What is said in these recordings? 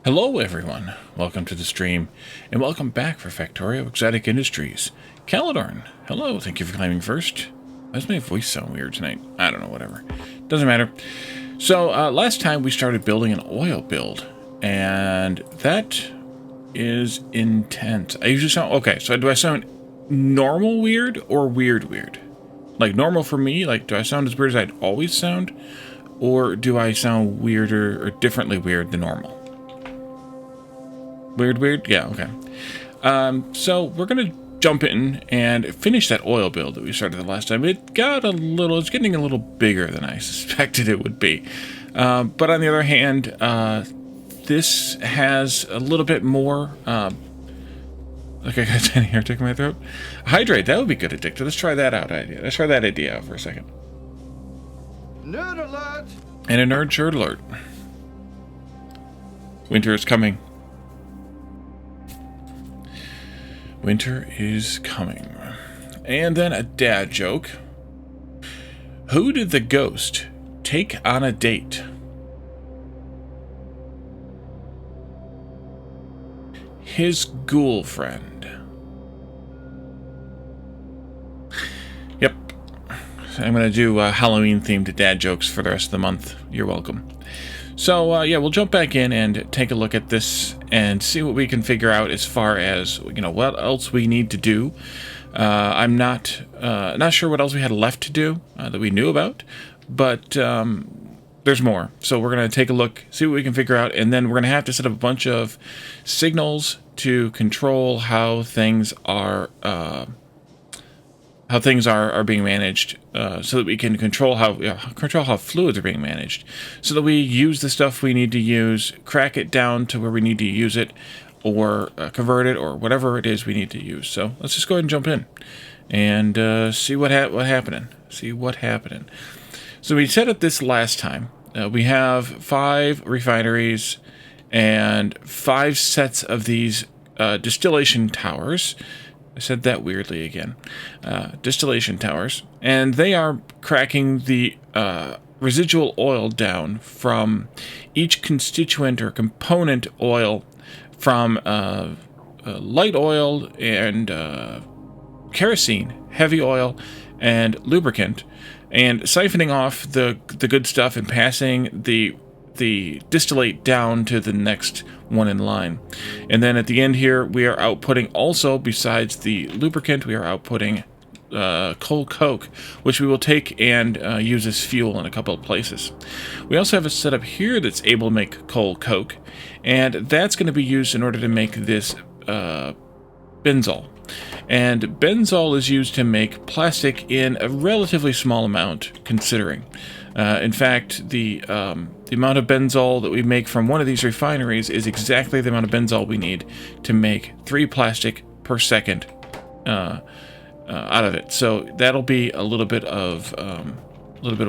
Hello everyone, welcome to the stream, and welcome back for Factorio Exotic Industries. Caladorn, hello, thank you for climbing first. Why does my voice sound weird tonight? I don't know, whatever. Doesn't matter. So, last time we started building an oil build, and that is intense. I usually sound, okay, so do I sound normal weird or weird weird? Like normal for me, like do I sound as weird as I'd always sound? Or do I sound weirder or differently weird than normal? Weird? Yeah, okay. So we're going to jump in and finish that oil build that we started the last time. It's getting a little bigger than I suspected it would be. But on the other hand, this has a little bit more, okay, guys, in here, taking my throat. Hydrate, that would be good addictive. Let's try that idea. Let's try that idea out for a second. Nerd alert! And a nerd shirt alert. Winter is coming. Winter is coming. And then a dad joke. Who did the ghost take on a date? His ghoul friend. Yep. I'm going to do Halloween-themed dad jokes for the rest of the month. You're welcome. So, yeah, we'll jump back in and take a look at this and see what we can figure out as far as, what else we need to do. I'm not sure what else we had left to do that we knew about, but there's more. So we're going to take a look, see what we can figure out, and then we're going to have to set up a bunch of signals to control how things are being managed, so that we can control how fluids are being managed, so that we use the stuff we need to use, crack it down to where we need to use it, or convert it, or whatever it is we need to use. So let's just go ahead and jump in and see what happening. So we set up this last time. We have 5 refineries and 5 sets of these distillation towers. I said that weirdly again. Distillation towers. And they are cracking the residual oil down from each constituent or component oil from light oil and kerosene, heavy oil, and lubricant, and siphoning off the good stuff and passing the distillate down to the next one in line. And then at the end here, we are outputting also, besides the lubricant, we are outputting coal coke, which we will take and use as fuel in a couple of places. We also have a setup here that's able to make coal coke, and that's going to be used in order to make this benzol. And benzol is used to make plastic in a relatively small amount, considering. In fact, the amount of benzol that we make from one of these refineries is exactly the amount of benzol we need to make 3 plastic per second out of it. So that'll be a little bit of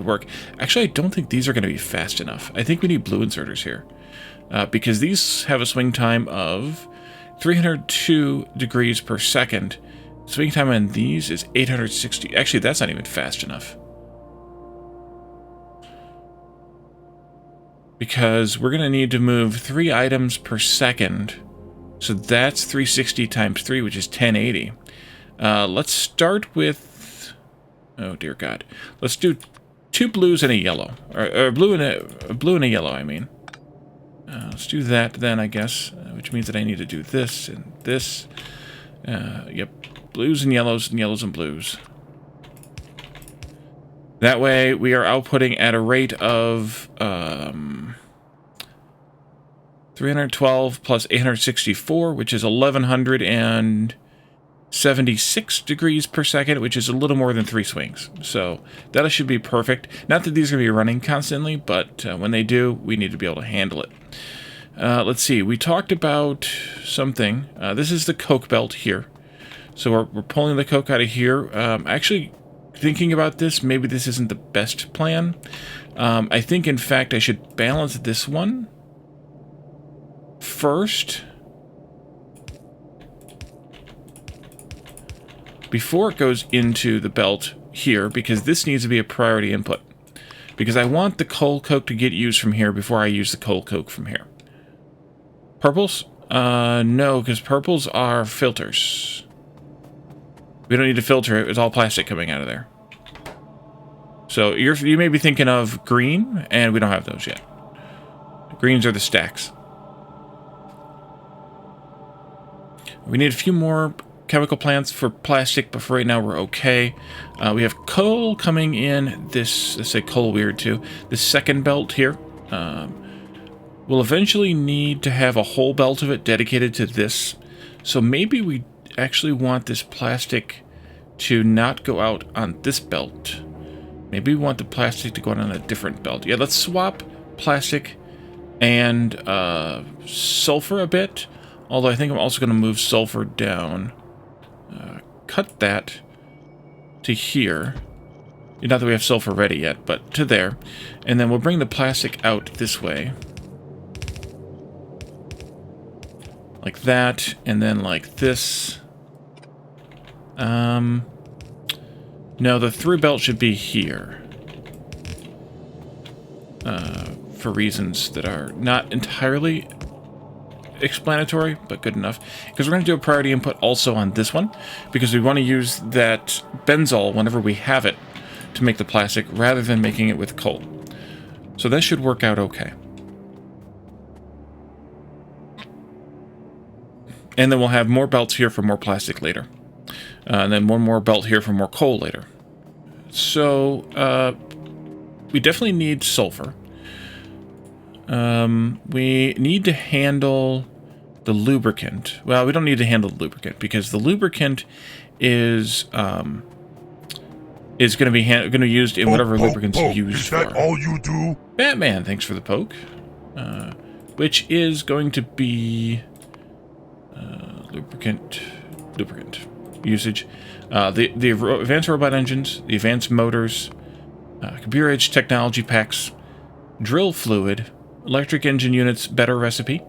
work. Actually, I don't think these are going to be fast enough. I think we need blue inserters here, because these have a swing time of 302 degrees per second. Swing time on these is 860. Actually, that's not even fast enough, because we're going to need to move 3 items per second. So that's 360 times 3, which is 1080. Let's start with, oh dear God, let's do 2 blues and a yellow, or a blue and a yellow, I mean. Let's do that then, I guess, which means that I need to do this and this. Yep, blues and yellows and blues. That way we are outputting at a rate of 312 plus 864, which is 1176 degrees per second, which is a little more than 3 swings. So that should be perfect. Not that these are going to be running constantly, but when they do, we need to be able to handle it. Let's see. We talked about something. This is the coke belt here. So we're pulling the coke out of here. Actually, thinking about this, maybe this isn't the best plan. I think, in fact, I should balance this one first before it goes into the belt here, because this needs to be a priority input, because I want the coal coke to get used from here before I use the coal coke from here. Purples? No, because purples are filters. We don't need to filter it. It's all plastic coming out of there. So you may be thinking of green, and we don't have those yet. Greens are the stacks. We need a few more chemical plants for plastic, but for right now we're okay. We have coal coming in this, let's say coal weird too, this second belt here. We'll eventually need to have a whole belt of it dedicated to this. So maybe we actually want this plastic to not go out on this belt. Maybe we want the plastic to go out on a different belt. Yeah, let's swap plastic and sulfur a bit. Although I think I'm also going to move sulfur down. Cut that to here. Not that we have sulfur ready yet, but to there. And then we'll bring the plastic out this way. Like that, and then like this. No, the through belt should be here. For reasons that are not entirely explanatory, but good enough. Because we're going to do a priority input also on this one, because we want to use that benzol whenever we have it to make the plastic, rather than making it with coal. So that should work out okay. And then we'll have more belts here for more plastic later. And then one more belt here for more coal later. So, we definitely need sulfur. We need to handle the lubricant. Well, we don't need to handle the lubricant, because the lubricant is going to be used in whatever lubricant's used for. Is that all you do? Batman, thanks for the poke. Which is going to be... lubricant usage. The advanced robot engines, the advanced motors, computer age technology packs, drill fluid, electric engine units, better recipe,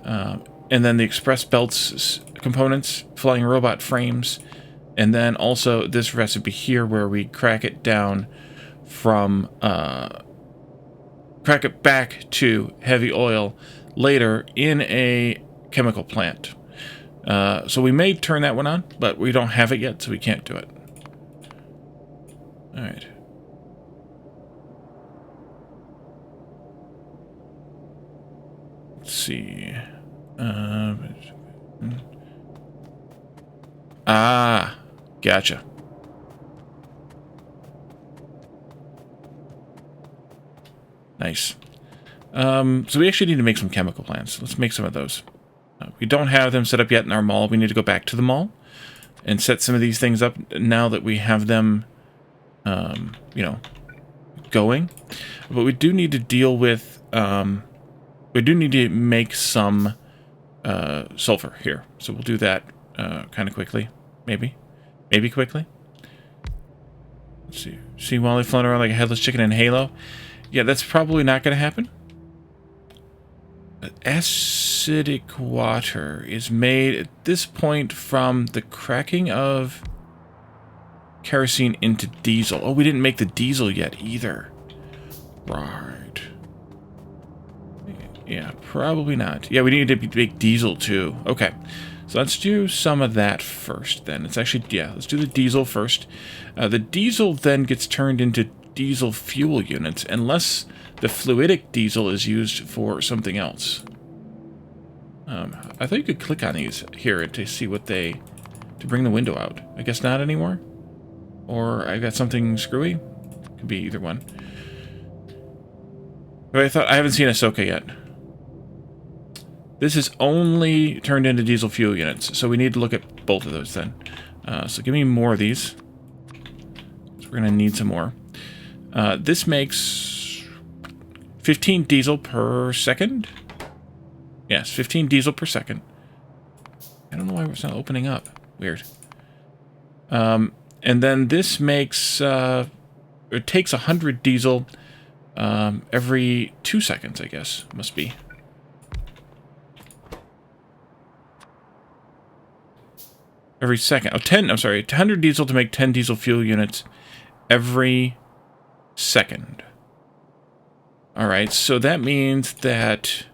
and then the express belts components, flying robot frames, and then also this recipe here where we crack it down from crack it back to heavy oil later in a chemical plant. So we may turn that one on, but we don't have it yet, so we can't do it. Alright. Let's see. Gotcha. Nice. So we actually need to make some chemical plants. Let's make some of those. We don't have them set up yet in our mall. We need to go back to the mall and set some of these things up now that we have them, you know, going. But we do need to deal with, we do need to make some sulfur here. So we'll do that kind of quickly. Maybe quickly. Let's see. See Wally floating around like a headless chicken in Halo? Yeah, that's probably not going to happen. Acidic water is made at this point from the cracking of kerosene into diesel. Oh, we didn't make the diesel yet either. Right. Yeah, probably not. Yeah, we need to make diesel too. Okay. So let's do some of that first then. It's actually, yeah, let's do the diesel first. The diesel then gets turned into diesel fuel units unless the fluidic diesel is used for something else. I thought you could click on these here to see what they... to bring the window out. I guess not anymore? Or I got something screwy? Could be either one. But I haven't seen Ahsoka yet. This is only turned into diesel fuel units, so we need to look at both of those then. So give me more of these. So we're going to need some more. This makes 15 diesel per second. Yes, 15 diesel per second. I don't know why it's not opening up. Weird. And then this makes... it takes 100 diesel every 2 seconds, I guess. Must be. Every second. Oh, 10. I'm sorry. 100 diesel to make 10 diesel fuel units every second. Alright, so that means that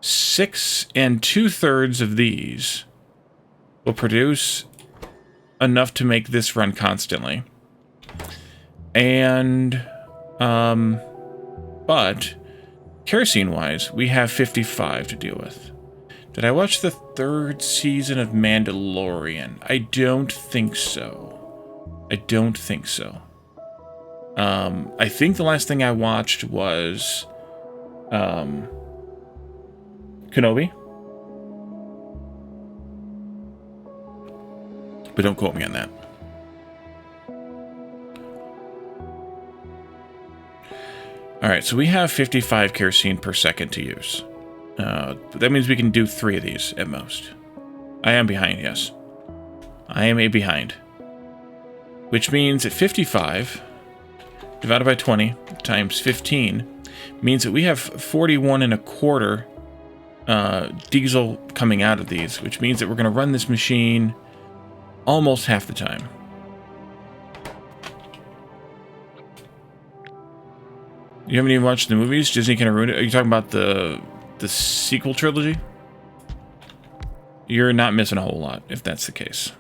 6 2/3 of these will produce enough to make this run constantly. And, but kerosene-wise, we have 55 to deal with. Did I watch the 3rd season of Mandalorian? I don't think so. I don't think so. I think the last thing I watched was, Kenobi. But don't quote me on that. Alright, so we have 55 kerosene per second to use. That means we can do 3 of these at most. I am behind, yes. I am a behind. Which means at 55 divided by 20 times 15 means that we have 41 1/4 diesel coming out of these, which means that we're going to run this machine almost half the time. You haven't even watched the movies? Disney kind of ruined it. Are you talking about the sequel trilogy? You're not missing a whole lot, if that's the case.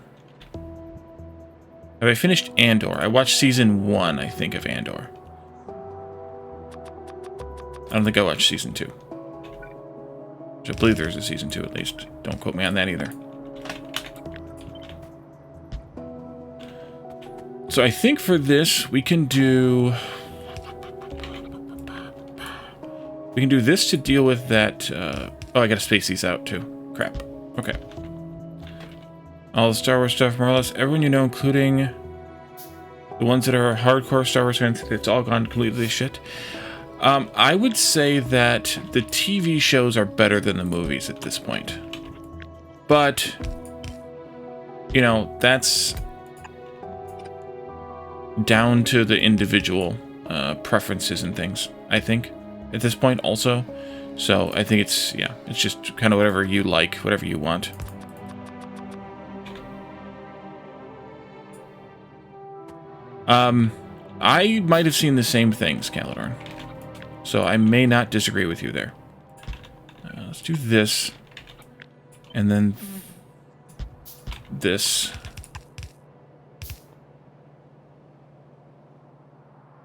Have I finished Andor? I watched season 1, I think, of Andor. I don't think I watched season 2. Which I believe there's a season 2 at least. Don't quote me on that either. So I think for this, we can do this to deal with that. Oh, I gotta space these out too. Crap. Okay. All the Star Wars stuff, more or less. Everyone you know, including the ones that are hardcore Star Wars fans, it's all gone completely shit. I would say that the TV shows are better than the movies at this point. But, you know, that's down to the individual preferences and things, I think, at this point also. So I think it's, yeah, it's just kind of whatever you like, whatever you want. I might have seen the same things, Calidorn. So I may not disagree with you there. Let's do this. And then this.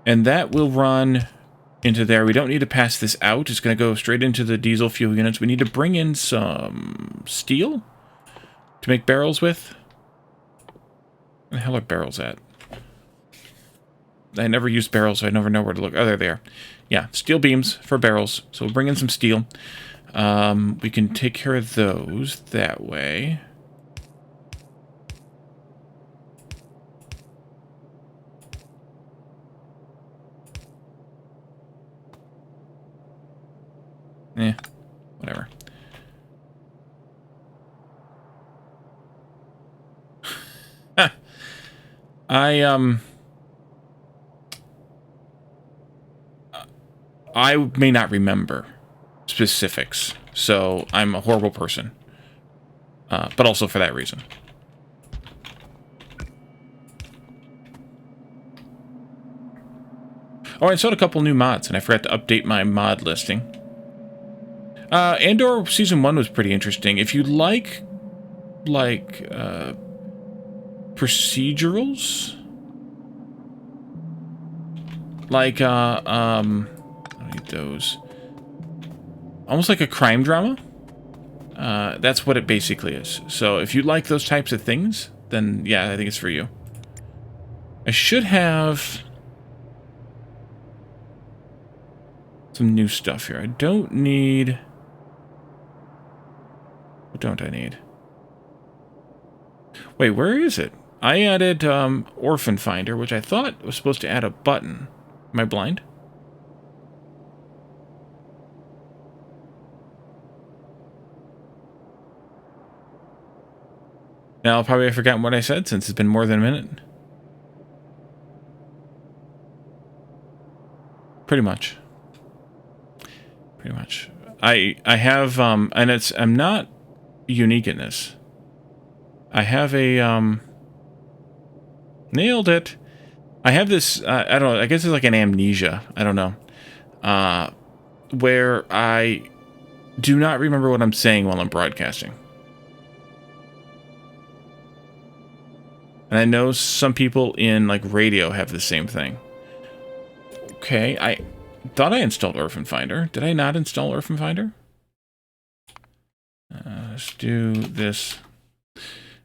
And that will run into there. We don't need to pass this out. It's going to go straight into the diesel fuel units. We need to bring in some steel to make barrels with. Where the hell are barrels at? I never used barrels, so I never know where to look. Oh, there they are. Yeah, steel beams for barrels. So we'll bring in some steel. We can take care of those that way. Whatever. I may not remember specifics, so I'm a horrible person. But also for that reason. Oh, I installed a couple new mods, and I forgot to update my mod listing. Andor Season 1 was pretty interesting. If you like procedurals, like, I need those. Almost like a crime drama. That's what it basically is. So if you like those types of things, then yeah, I think it's for you. I should have some new stuff here. I don't need... What don't I need? Wait, where is it? I added Orphan Finder, which I thought was supposed to add a button. Am I blind? Now, I'll probably have forgotten what I said since it's been more than a minute. Pretty much. Pretty much. I have, and I'm not unique in this. I have a, nailed it. I have this, I don't know, I guess it's like an amnesia. I don't know. Where I do not remember what I'm saying while I'm broadcasting. And I know some people in like radio have the same thing. Okay, I thought I installed Orphan Finder. Did I not install Orphan Finder? Let's do this.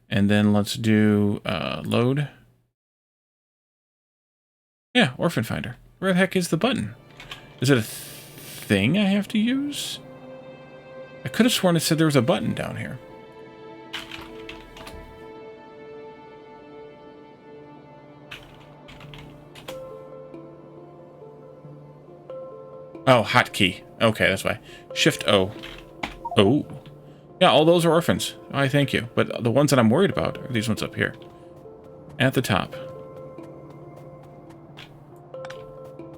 And then let's do load. Yeah, Orphan Finder. Where the heck is the button? Is it a thing I have to use? I could have sworn it said there was a button down here. Oh, hotkey. Okay, that's why. Shift O. Oh. Yeah, all those are orphans. I thank you. But the ones that I'm worried about are these ones up here. At the top.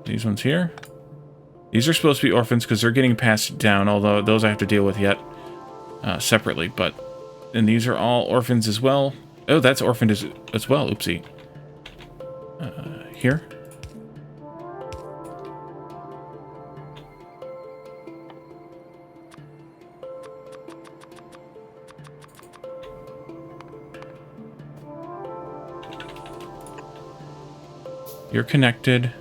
These ones here. These are supposed to be orphans because they're getting passed down, although those I have to deal with yet separately. But and these are all orphans as well. Oh, that's orphaned as well. Oopsie. Here. You're connected,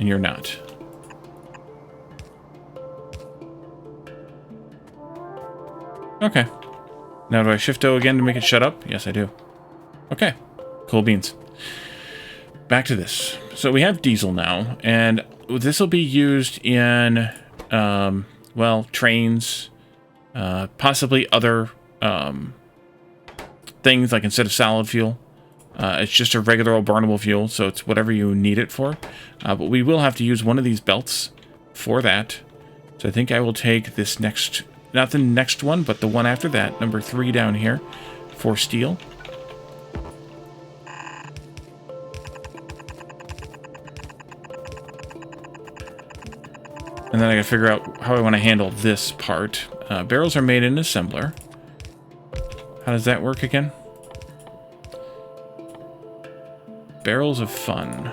and you're not. Okay. Now do I shift O again to make it shut up? Yes, I do. Okay. Cool beans. Back to this. So we have diesel now, and this will be used in, well, trains, possibly other things, like instead of solid fuel. It's just a regular old burnable fuel, so it's whatever you need it for. But we will have to use one of these belts for that. So I think I will take this next, not the next one, but the one after that, number 3 down here, for steel. And then I gotta figure out how I want to handle this part. Barrels are made in assembler. How does that work again? Barrels of fun.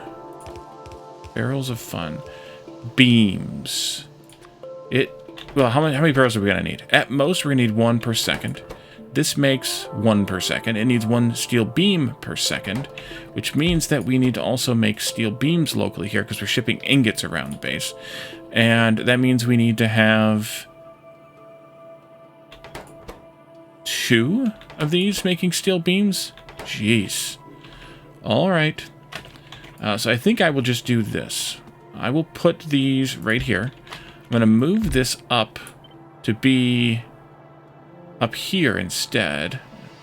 Barrels of fun. Beams. Well, how many barrels are we gonna need? At most, we're gonna need 1 per second. This makes 1 per second. It needs 1 steel beam per second, which means that we need to also make steel beams locally here because we're shipping ingots around the base. And that means we need to have 2 of these making steel beams? Jeez. All right. So I think I will just do this. I will put these right here. I'm going to move this up to be up here instead.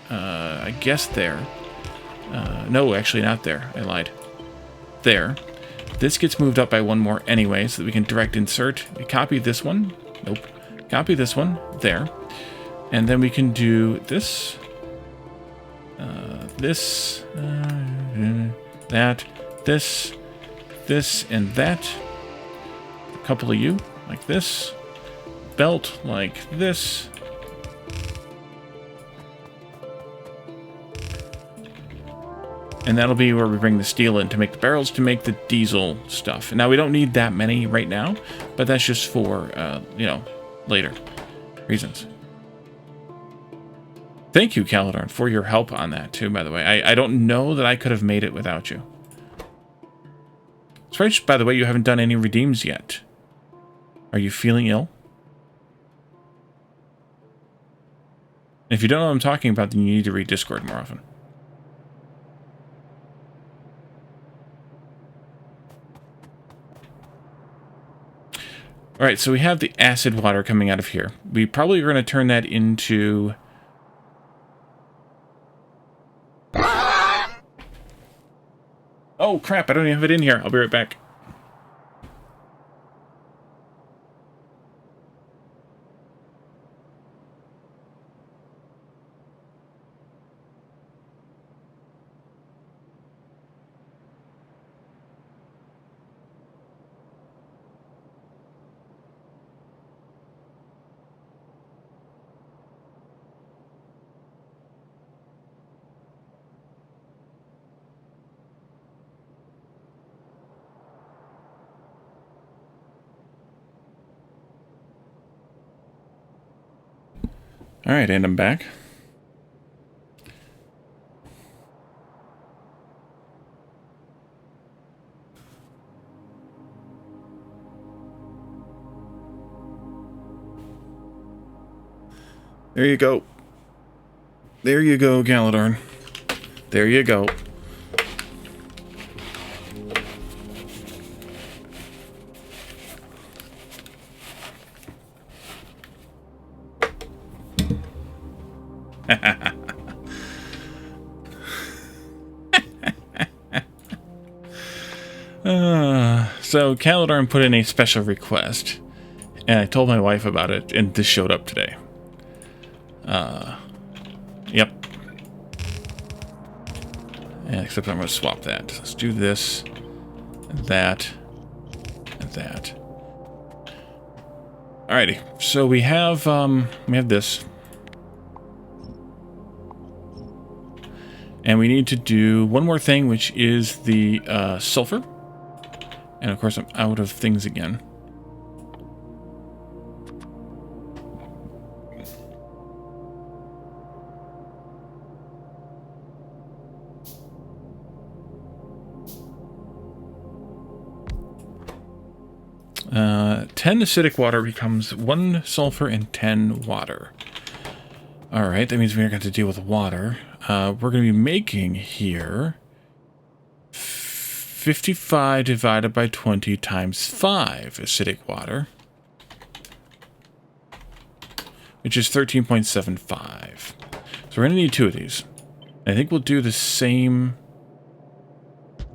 I guess there. No, actually not there. I lied. There. This gets moved up by 1 more anyway, so that we can direct insert. We copy this one. Nope. Copy this one. There. And then we can do this. This. That. This, and that. A couple of you, like this. Belt, like this. And that'll be where we bring the steel in to make the barrels to make the diesel stuff. Now, we don't need that many right now, but that's just for, later reasons. Thank you, Caladorn, for your help on that, too, by the way. I don't know that I could have made it without you. It's right, by the way, you haven't done any redeems yet. Are you feeling ill? If you don't know what I'm talking about, then you need to read Discord more often. Alright, so we have the acid water coming out of here. We probably are going to turn that into... Oh, crap, I don't even have it in here. I'll be right back. All right, and I'm back. There you go. There you go, Galadorn. There you go. So Galadorn put in a special request, and I told my wife about it, and this showed up today. Yep. Yeah, except I'm going to swap that. Let's do this, and that, and that. Alrighty. So we have this, and we need to do one more thing, which is the sulfur. And of course, I'm out of things again. Uh, 10 acidic water becomes 1 sulfur and 10 water. Alright, that means we're going to deal with water. We're going to be making here 55 divided by 20 times 5 acidic water, which is 13.75. So we're going to need 2 of these. I think we'll do the same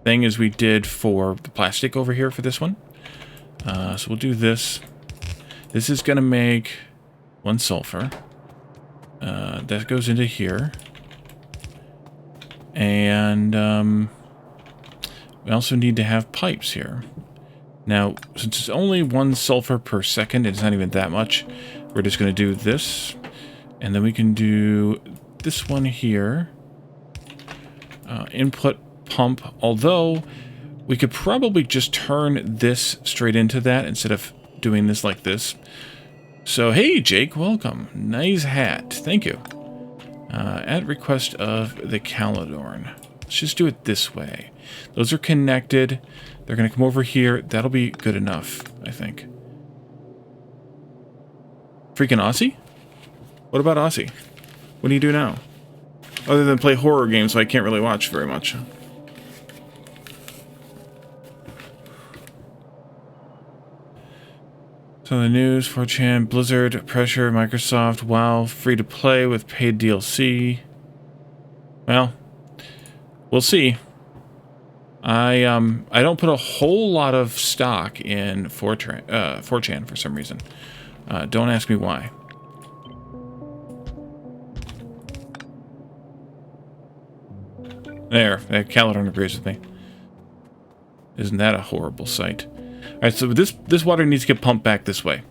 thing as we did for the plastic over here for this one. So we'll do this. This is going to make 1 sulfur. That goes into here. And we also need to have pipes here. Now, since it's only 1 sulfur per second, it's not even that much. We're just going to do this. And then we can do this one here. Input pump. Although, we could probably just turn this straight into that instead of doing this like this. So, hey, Jake, welcome. Nice hat. Thank you. At request of the Galadorn. Let's just do it this way. Those are connected. They're going to come over here. That'll be good enough, I think. Freaking Aussie? What about Aussie? What do you do now? Other than play horror games, so I can't really watch very much. So the news, 4chan, Blizzard, Pressure, Microsoft, WoW, free to play with paid DLC. Well, we'll see. I don't put a whole lot of stock in 4chan for some reason. Don't ask me why. There, Galadorn agrees with me. Isn't that a horrible sight? Alright, so this water needs to get pumped back this way.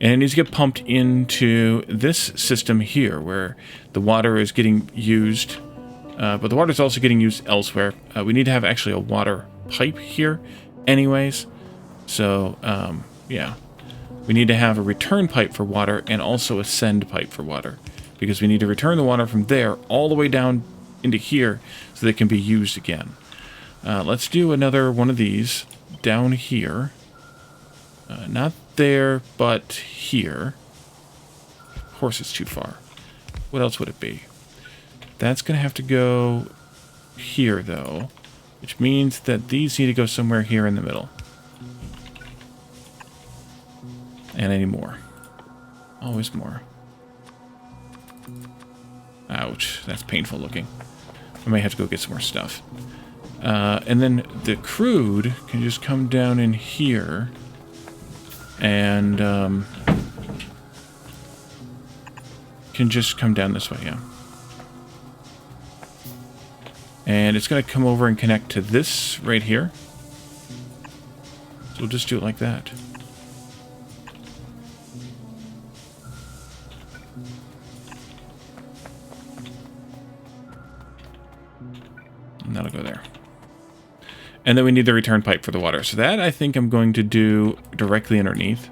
And it needs to get pumped into this system here, where the water is getting used. But the water is also getting used elsewhere. We need to have actually a water pipe here anyways. So, yeah. We need to have a return pipe for water and also a send pipe for water. Because we need to return the water from there all the way down into here so that it can be used again. Let's do another one of these down here. Not there, but here. Of course it's too far. What else would it be? That's going to have to go here, though. Which means that these need to go somewhere here in the middle. And any more. Always more. Ouch. That's painful looking. I may have to go get some more stuff. And then the crude can just come down in here. And can just come down this way, yeah. And it's going to come over and connect to this right here. So we'll just do it like that. And that'll go there. And then we need the return pipe for the water. So that I think I'm going to do directly underneath.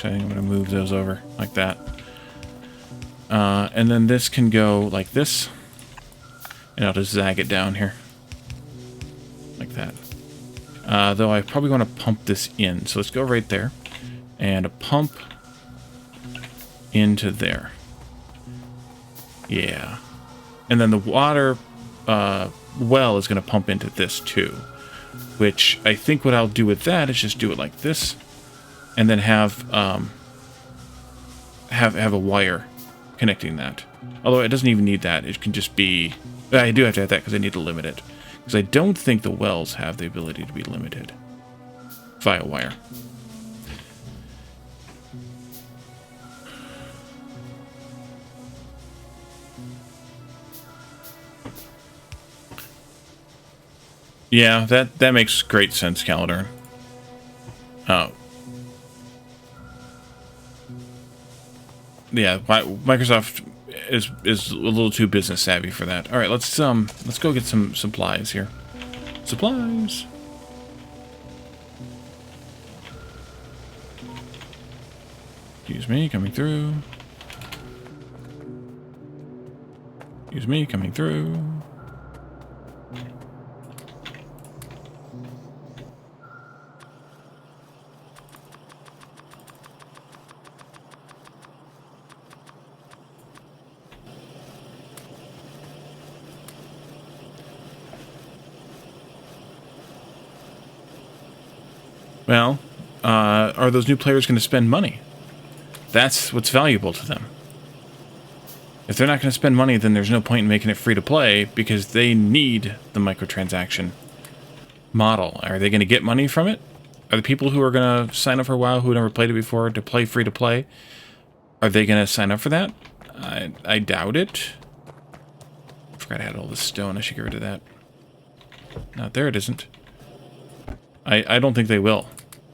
Actually, I'm going to move those over like that. And then this can go like this. And I'll just zag it down here. Like that. Though I probably want to pump this in. So let's go right there. And a pump into there. Yeah. And then the water well is going to pump into this too. Which I think what I'll do with that is just do it like this. And then have a wire connecting that. Although it doesn't even need that. It can just be... I do have to have that because I need to limit it. Because I don't think the wells have the ability to be limited via wire. Yeah, that makes great sense, Calidar. Oh. Yeah, Microsoft is a little too business savvy for that. All right, let's go get some supplies here. Supplies. Excuse me, coming through. Excuse me, coming through. Well, are those new players going to spend money? That's what's valuable to them. If they're not going to spend money, then there's no point in making it free to play because they need the microtransaction model. Are they going to get money from it? Are the people who are going to sign up for WoW who never played it before to play free to play, are they going to sign up for that? I doubt it. I forgot I had all this stone. I should get rid of that. Not there. It isn't. I don't think they will.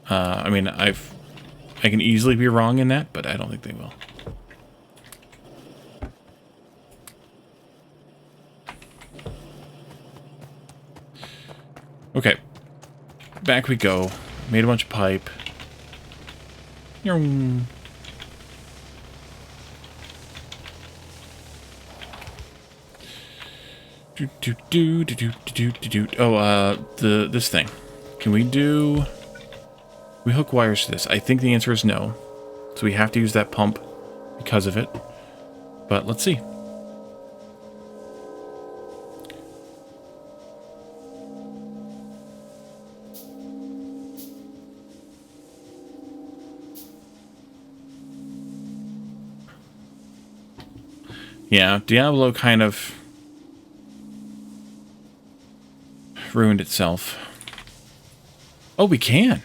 I mean, I can easily be wrong in that, but I don't think they will. Okay. Back we go. Made a bunch of pipe. Oh, this thing. Can we do... We hook wires to this. I think the answer is no. So we have to use that pump because of it. But let's see. Yeah, Diablo kind of ruined itself. Oh, we can.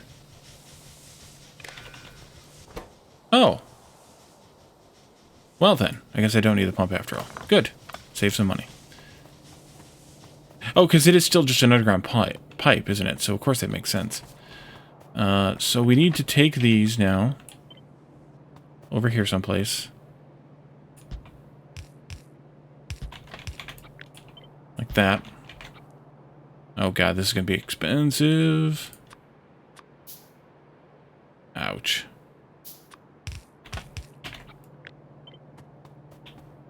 Oh. Well then, I guess I don't need the pump after all. Good. Save some money. Oh, because it is still just an underground pipe, isn't it? So of course that makes sense. So we need to take these now. Over here someplace. Like that. Oh god, this is going to be expensive. Ouch.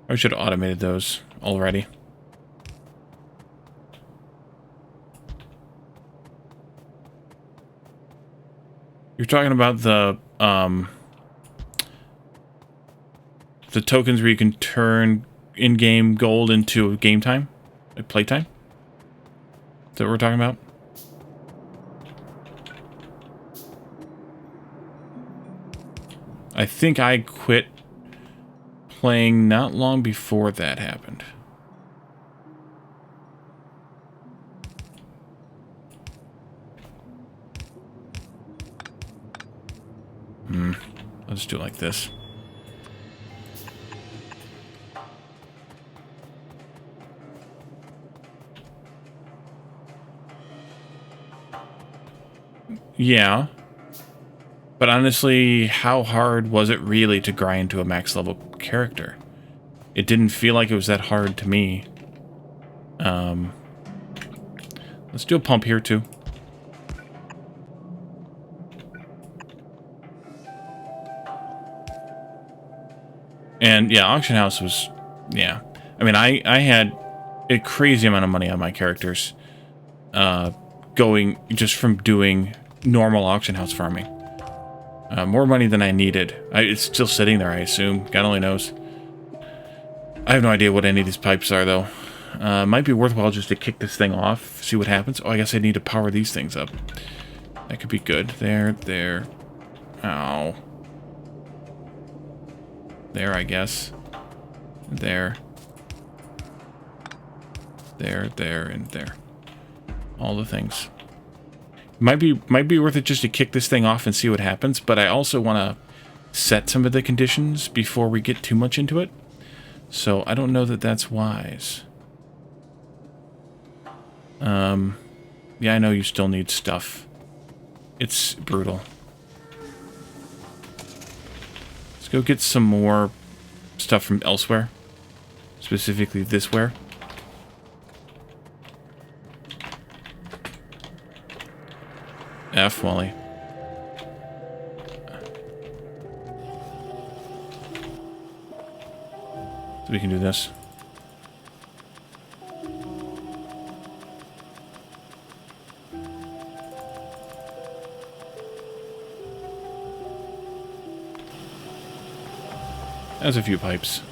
I should have automated those already. You're talking about the tokens where you can turn in-game gold into game time? Like playtime? Is that what we're talking about? I think I quit playing not long before that happened. I'll just do it like this. Yeah. But honestly, how hard was it really to grind to a max level character? It didn't feel like it was that hard to me. Let's do a pump here too. And yeah, auction house was, yeah. I mean, I had a crazy amount of money on my characters, going just from doing normal auction house farming. More money than I needed. It's still sitting there, I assume. God only knows. I have no idea what any of these pipes are, though. Might be worthwhile just to kick this thing off, see what happens. Oh, I guess I need to power these things up. That could be good. There. Ow. There, I guess. There. There, and there. All the things. Might be worth it just to kick this thing off and see what happens, but I also want to set some of the conditions before we get too much into it. So I don't know that that's wise. Yeah, I know you still need stuff. It's brutal. Let's go get some more stuff from elsewhere. Specifically this ware. F, Wally. So we can do this. There's a few pipes.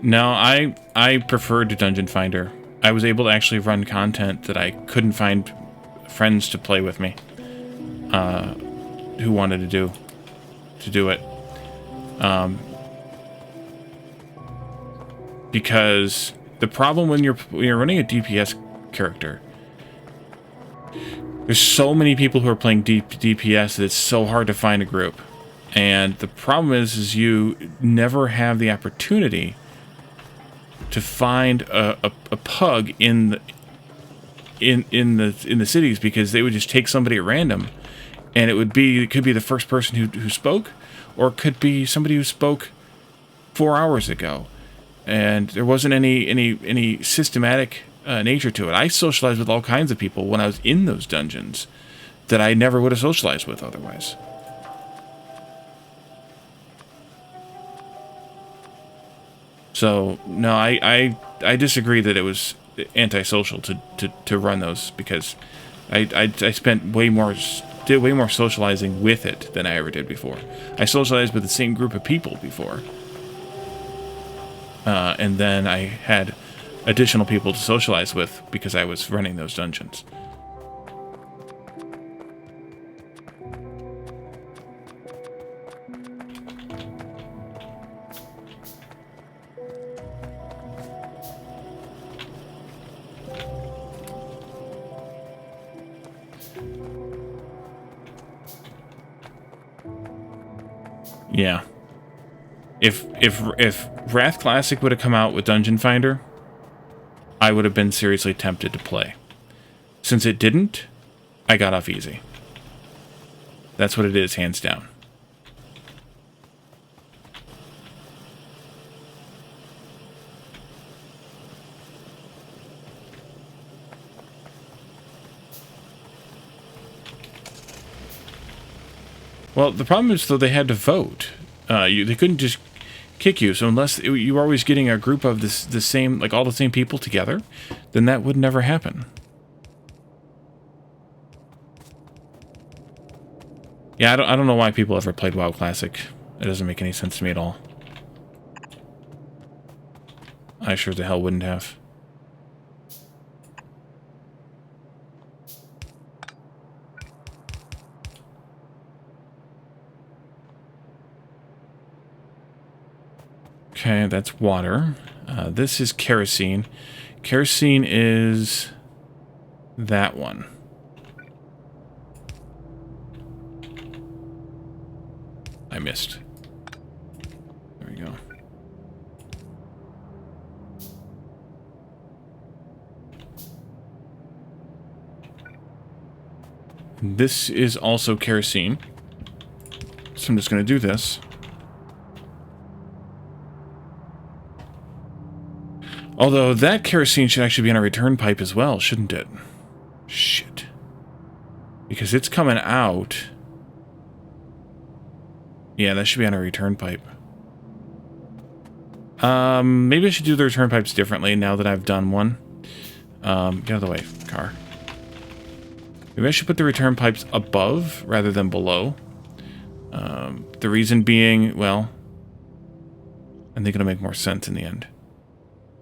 No, I preferred Dungeon Finder. I was able to actually run content that I couldn't find friends to play with me, who wanted to do it. Because the problem when you're running a DPS character, there's so many people who are playing DPS that it's so hard to find a group. And the problem is you never have the opportunity to find a pug in the cities, because they would just take somebody at random, and it could be the first person who spoke, or it could be somebody who spoke 4 hours ago, and there wasn't any systematic nature to it. I socialized with all kinds of people when I was in those dungeons that I never would have socialized with otherwise. So no, I disagree that it was antisocial to run those, because I spent did way more socializing with it than I ever did before. I socialized with the same group of people before, and then I had additional people to socialize with because I was running those dungeons. Yeah. If Wrath Classic would have come out with Dungeon Finder, I would have been seriously tempted to play. Since it didn't, I got off easy. That's what it is, hands down. Well, the problem is, though, they had to vote. They couldn't just kick you. So unless you were always getting a group of the same, like all the same people together, then that would never happen. Yeah, I don't know why people ever played WoW Classic. It doesn't make any sense to me at all. I sure the hell wouldn't have. Okay, that's water. This is kerosene. Kerosene is that one. I missed. There we go. This is also kerosene. So I'm just going to do this. Although that kerosene should actually be on a return pipe as well, shouldn't it? Shit. Because it's coming out. Yeah, that should be on a return pipe. Maybe I should do the return pipes differently now that I've done one. Get out of the way, car. Maybe I should put the return pipes above rather than below. The reason being, well, I think it'll make more sense in the end.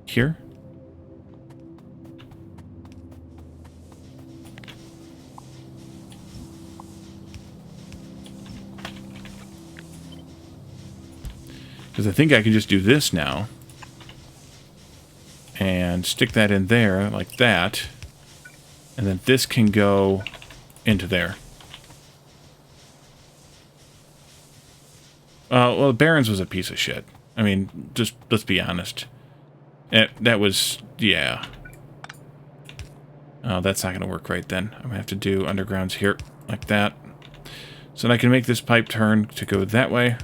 Here? Because I think I can just do this now. And stick that in there, like that. And then this can go into there. Well, Barron's was a piece of shit. I mean, just let's be honest. That was, yeah. Oh, that's not going to work right then. I'm going to have to do undergrounds here, like that. So then I can make this pipe turn to go that way.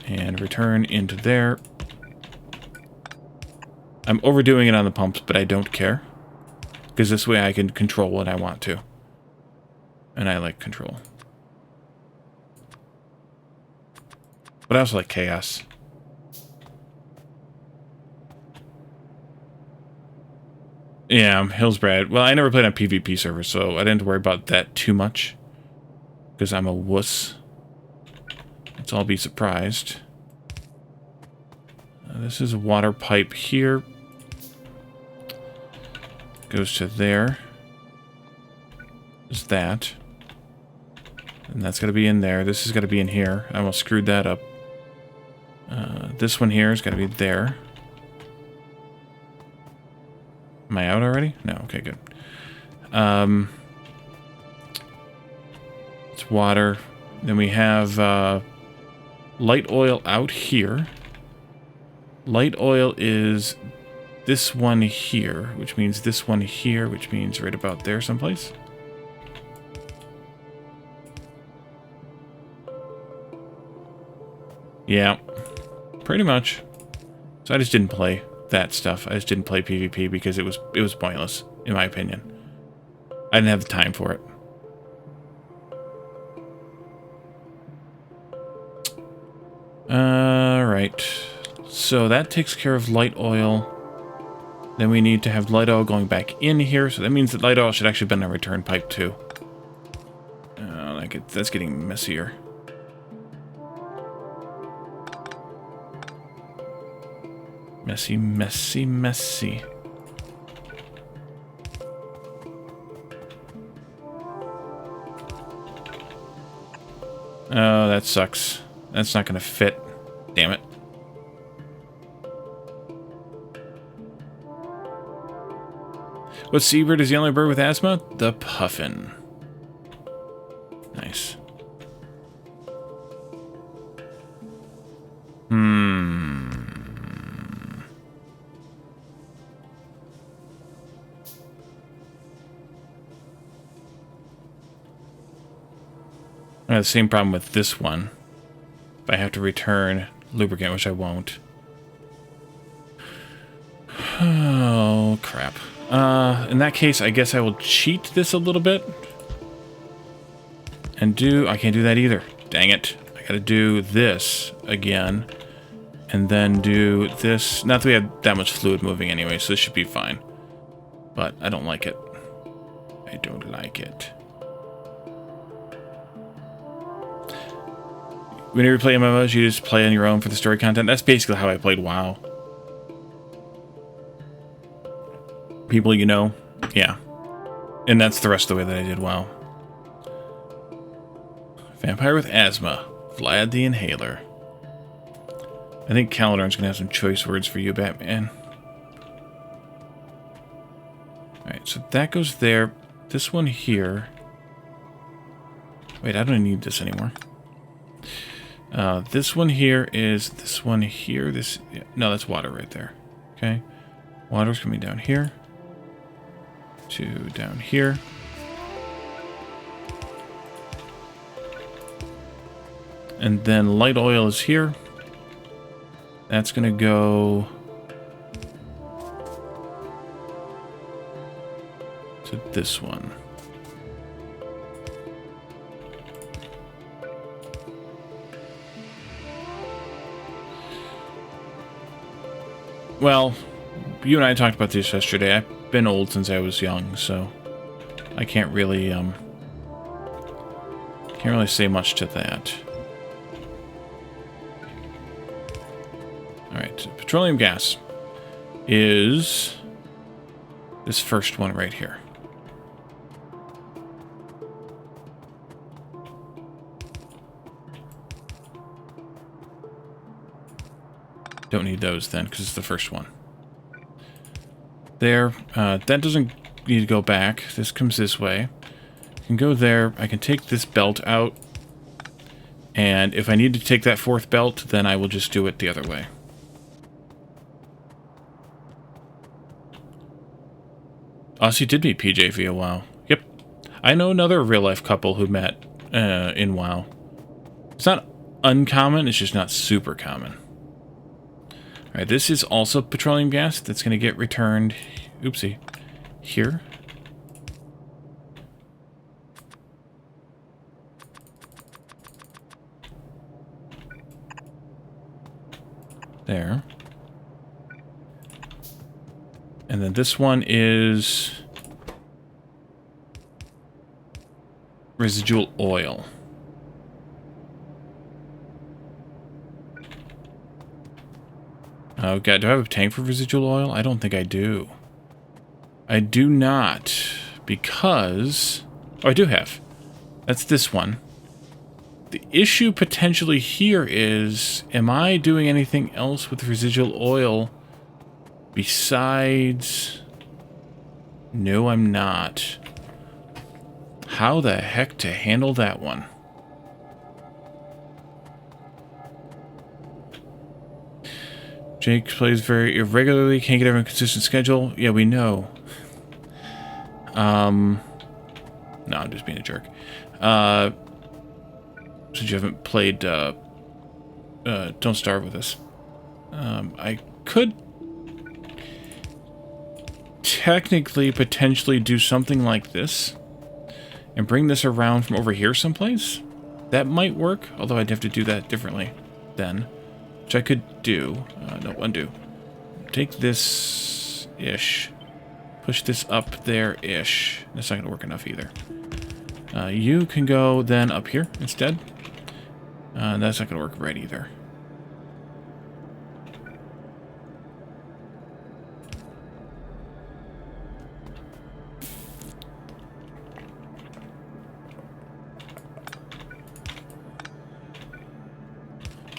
And return into there. I'm overdoing it on the pumps, but I don't care. Because this way I can control what I want to. And I like control. But I also like chaos. Yeah, Hillsbrad. Well, I never played on PvP servers, so I didn't worry about that too much. Because I'm a wuss. Let's all be surprised. This is a water pipe here. Goes to there. There's that. And that's got to be in there. This has got to be in here. I almost screwed that up. This one here has got to be there. Am I out already? No, okay, good. It's water. Then we have light oil out here. Light oil is this one here, which means this one here, which means right about there someplace. Yeah, pretty much. So I just didn't play that stuff. I just didn't play PvP because it was pointless, in my opinion. I didn't have the time for it. Alright. So that takes care of light oil. Then we need to have light oil going back in here. So that means that light oil should actually have been a return pipe too. That's getting messier. Messy, messy, messy. Oh, that sucks. That's not going to fit. Damn it. What seabird is the only bird with asthma? The puffin. Nice. I have the same problem with this one. If I have to return lubricant, which I won't. Oh, crap. In that case, I guess I will cheat this a little bit. And I can't do that either. Dang it. I gotta do this again. And then do this. Not that we have that much fluid moving anyway, so this should be fine. But I don't like it. I don't like it. Whenever you play MMOs, you just play on your own for the story content. That's basically how I played WoW. People you know, yeah. And that's the rest of the way that I did WoW. Vampire with asthma. Vlad the Inhaler. I think Caledon's going to have some choice words for you, Batman. Alright, so that goes there. This one here. Wait, I don't need this anymore. This one here is this one here. This, yeah, no, that's water right there. Okay, water's coming down here to down here. And then light oil is here. That's gonna go to this one. Well, you and I talked about this yesterday. I've been old since I was young, so I can't really say much to that. All right, petroleum gas is this first one right here. Don't need those then, because it's the first one. There, that doesn't need to go back. This comes this way. I can go there. I can take this belt out. And if I need to take that fourth belt, then I will just do it the other way. Aussie did meet PJ via WoW. Yep. I know another real-life couple who met in WoW. It's not uncommon, it's just not super common. Alright, this is also petroleum gas that's going to get returned, oopsie, here. There. And then this one is residual oil. Oh god, do I have a tank for residual oil? I don't think I do. I do not, because... Oh, I do have. That's this one. The issue potentially here is, am I doing anything else with residual oil besides... No, I'm not. How the heck to handle that one? Jake plays very irregularly, can't get every consistent schedule. Yeah, we know. No, I'm just being a jerk. Since you haven't played Don't Starve with us. I could technically, potentially do something like this and bring this around from over here someplace. That might work, although I'd have to do that differently then. Which I could do. No, undo. Take this-ish. Push this up there-ish. That's not going to work enough either. You can go then up here instead. That's not going to work right either.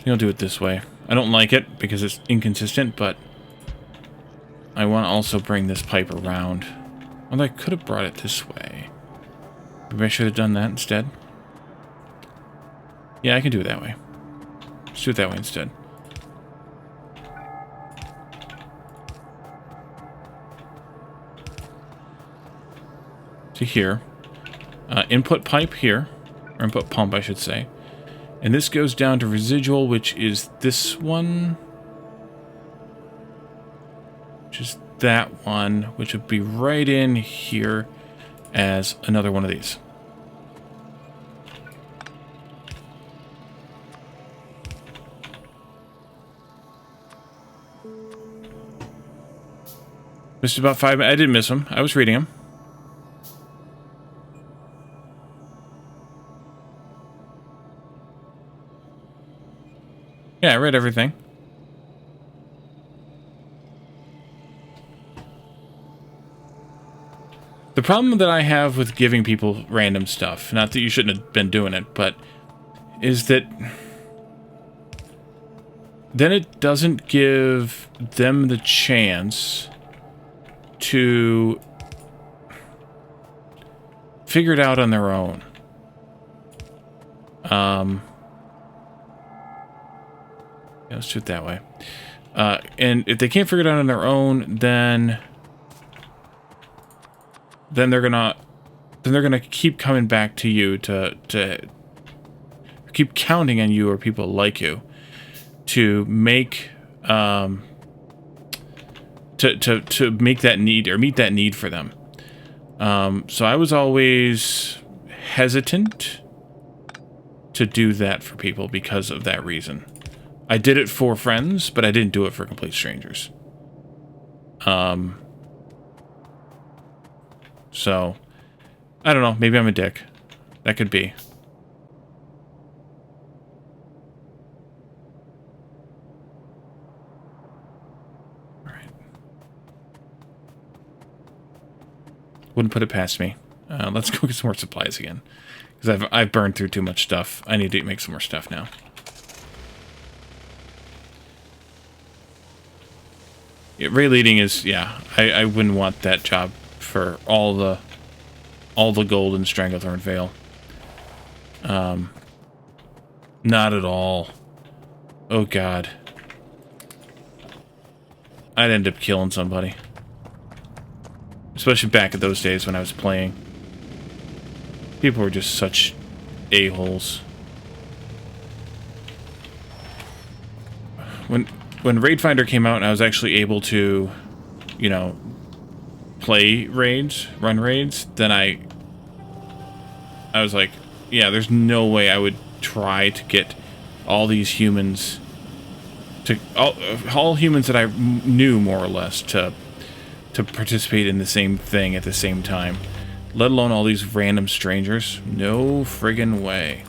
I'll do it this way. I don't like it because it's inconsistent, but I want to also bring this pipe around. Although I could have brought it this way. Maybe I should have done that instead. Yeah, I can do it that way. Let's do it that way instead. To here. Input pipe here. Or input pump, I should say. And this goes down to residual, which is this one. Which is that one, which would be right in here as another one of these. Missed about 5 minutes. I didn't miss them. I was reading them. Yeah, I read everything. The problem that I have with giving people random stuff, not that you shouldn't have been doing it, but is that then it doesn't give them the chance to figure it out on their own. Yeah, let's do it that way. And if they can't figure it out on their own, then they're gonna keep coming back to you to keep counting on you or people like you to make to make that need or meet that need for them. So I was always hesitant to do that for people because of that reason. I did it for friends, but I didn't do it for complete strangers. So, I don't know. Maybe I'm a dick. That could be. Alright. Wouldn't put it past me. Let's go get some more supplies again. Because I've burned through too much stuff. I need to make some more stuff now. Yeah, raid leading is, yeah, I wouldn't want that job for all the gold in Stranglethorn Vale. Not at all. Oh god. I'd end up killing somebody. Especially back at those days when I was playing. People were just such a-holes. When Raid Finder came out and I was actually able to, you know, play raids, run raids, then I was like, yeah, there's no way I would try to get all these humans to all humans that I knew more or less to participate in the same thing at the same time, let alone all these random strangers. No friggin' way.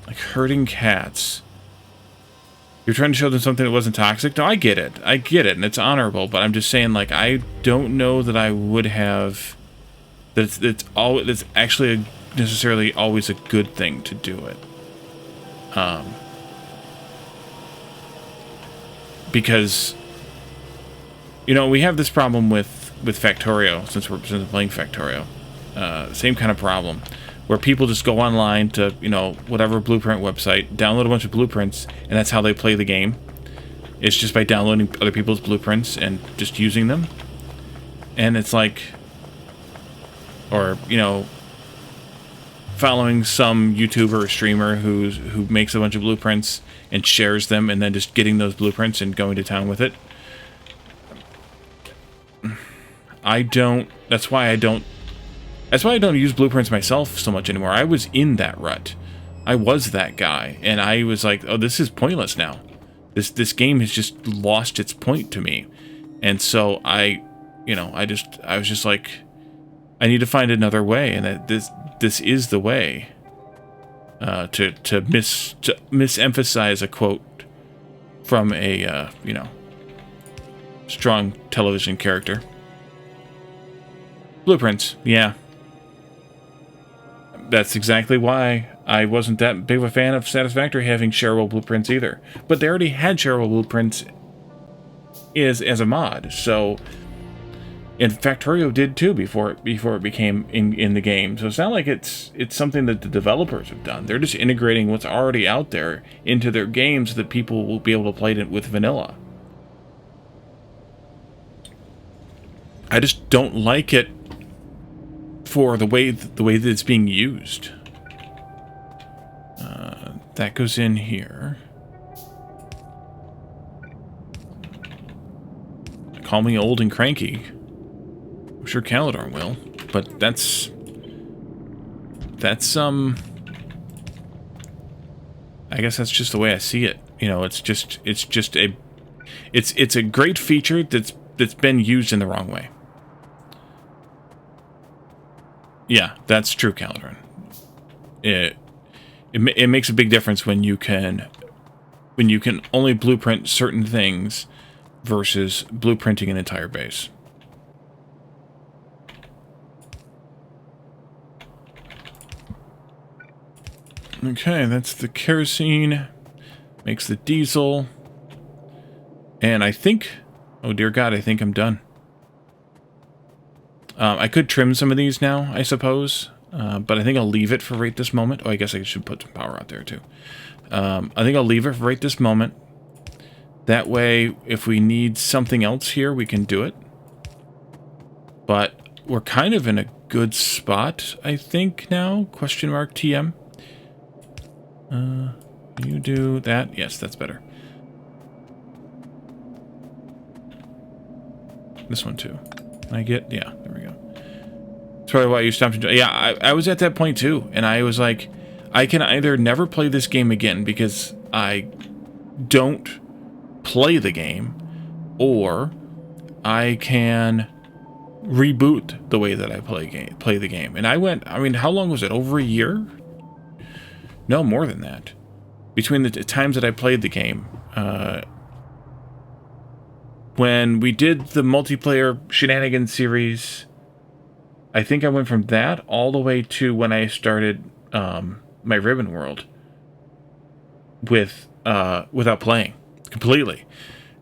Like herding cats. You're trying to show them something that wasn't toxic? No, I get it, and it's honorable, but I'm just saying, like, I don't know that I would have... That's actually necessarily always a good thing to do it. Because, you know, we have this problem with Factorio, since we're playing Factorio. Same kind of problem. Where people just go online to, you know, whatever blueprint website, download a bunch of blueprints, and that's how they play the game. It's just by downloading other people's blueprints and just using them. And it's like... Or, you know, following some YouTuber or streamer who makes a bunch of blueprints and shares them, and then just getting those blueprints and going to town with it. That's why I don't use blueprints myself so much anymore. I was in that rut. I was that guy, and I was like, oh, this is pointless now. This game has just lost its point to me. And so I was just like, I need to find another way, and that this is the way. To misemphasize a quote from a strong television character. Blueprints, yeah. That's exactly why I wasn't that big of a fan of Satisfactory having shareable blueprints either. But they already had shareable blueprints as a mod, so... And Factorio did too before it became in the game. So it's not like it's something that the developers have done. They're just integrating what's already out there into their games so that people will be able to play it with vanilla. I just don't like it for the way that it's being used. That goes in here. Call me old and cranky. I'm sure Caledon will, but that's I guess that's just the way I see it. You know, it's a great feature that's been used in the wrong way. Yeah, that's true, Caledon. It makes a big difference when you can only blueprint certain things versus blueprinting an entire base. Okay, that's the kerosene. Makes the diesel. And I think... Oh, dear God, I think I'm done. I could trim some of these now, I suppose. But I think I'll leave it for right this moment. Oh, I guess I should put some power out there, too. I think I'll leave it for right this moment. That way, if we need something else here, we can do it. But we're kind of in a good spot, I think, now. Question mark TM. You do that? Yes, that's better. This one too. Can I get... Yeah, there we go. probably why you stopped. Yeah, I was at that point too, and I was like, I can either never play this game again because I don't play the game, or I can reboot the way that I play the game. And I mean, how long was it? Over a year? No, more than that. Between the times that I played the game, when we did the multiplayer shenanigans series, I think I went from that all the way to when I started my Ribbon World without playing completely.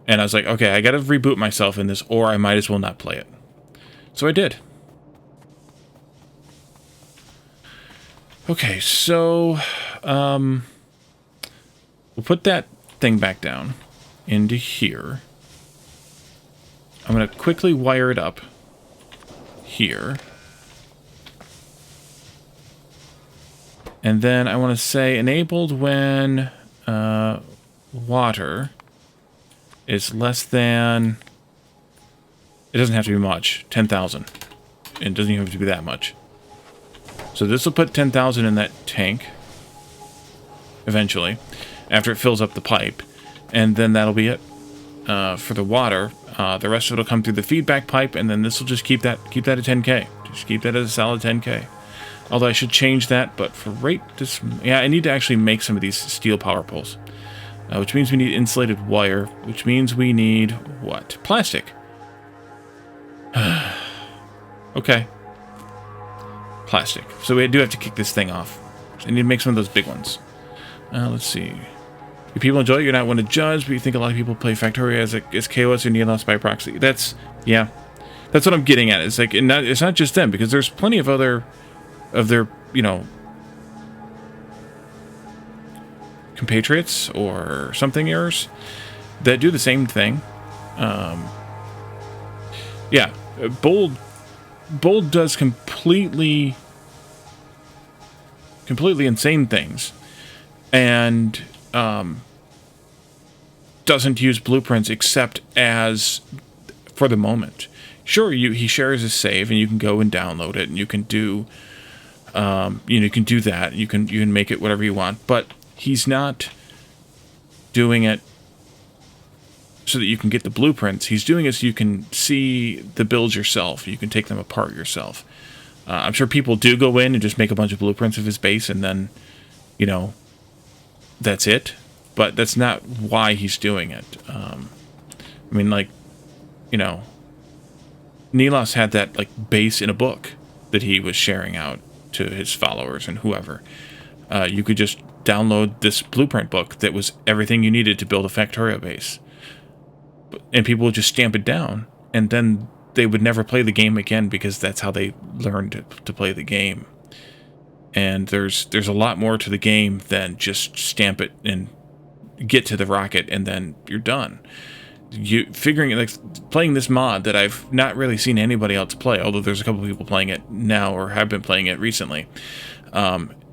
And I was like, okay, I got to reboot myself in this, or I might as well not play it. So I did. Okay, so we'll put that thing back down into here. I'm going to quickly wire it up here. And then I want to say enabled when water is less than... It doesn't have to be much. 10,000. It doesn't even have to be that much. So this will put 10,000 in that tank. Eventually. After it fills up the pipe. And then that'll be it. For the water. The rest of it will come through the feedback pipe. And then this will just keep that at 10k. Just keep that as a solid 10k. Although I should change that. But for this... Yeah, I need to actually make some of these steel power poles. Which means we need insulated wire. Which means we need... what? Plastic. Okay. Plastic. So we do have to kick this thing off. So I need to make some of those big ones. Let's see. Do people enjoy it? You're not one to judge, but you think a lot of people play Factorio as KOS or Neos by proxy. That's... yeah. That's what I'm getting at. It's like... it's not just them, because there's plenty of other... of their, you know... compatriots or something-ers that do the same thing. Yeah. Bold does completely insane things, and doesn't use blueprints except as for the moment. Sure, he shares his save, and you can go and download it, and you can do you can do that. You can make it whatever you want, but he's not doing it so that you can get the blueprints. He's doing it so you can see the builds yourself. You can take them apart yourself. I'm sure people do go in and just make a bunch of blueprints of his base, and then, you know, that's it. But that's not why he's doing it. I mean, like, you know, Nelos had that, like, base in a book that he was sharing out to his followers and whoever. You could just download this blueprint book that was everything you needed to build a Factorio base. And people would just stamp it down, and then they would never play the game again, because that's how they learned to play the game. And there's a lot more to the game than just stamp it and get to the rocket and then you're done. Playing this mod that I've not really seen anybody else play, although there's a couple of people playing it now or have been playing it recently.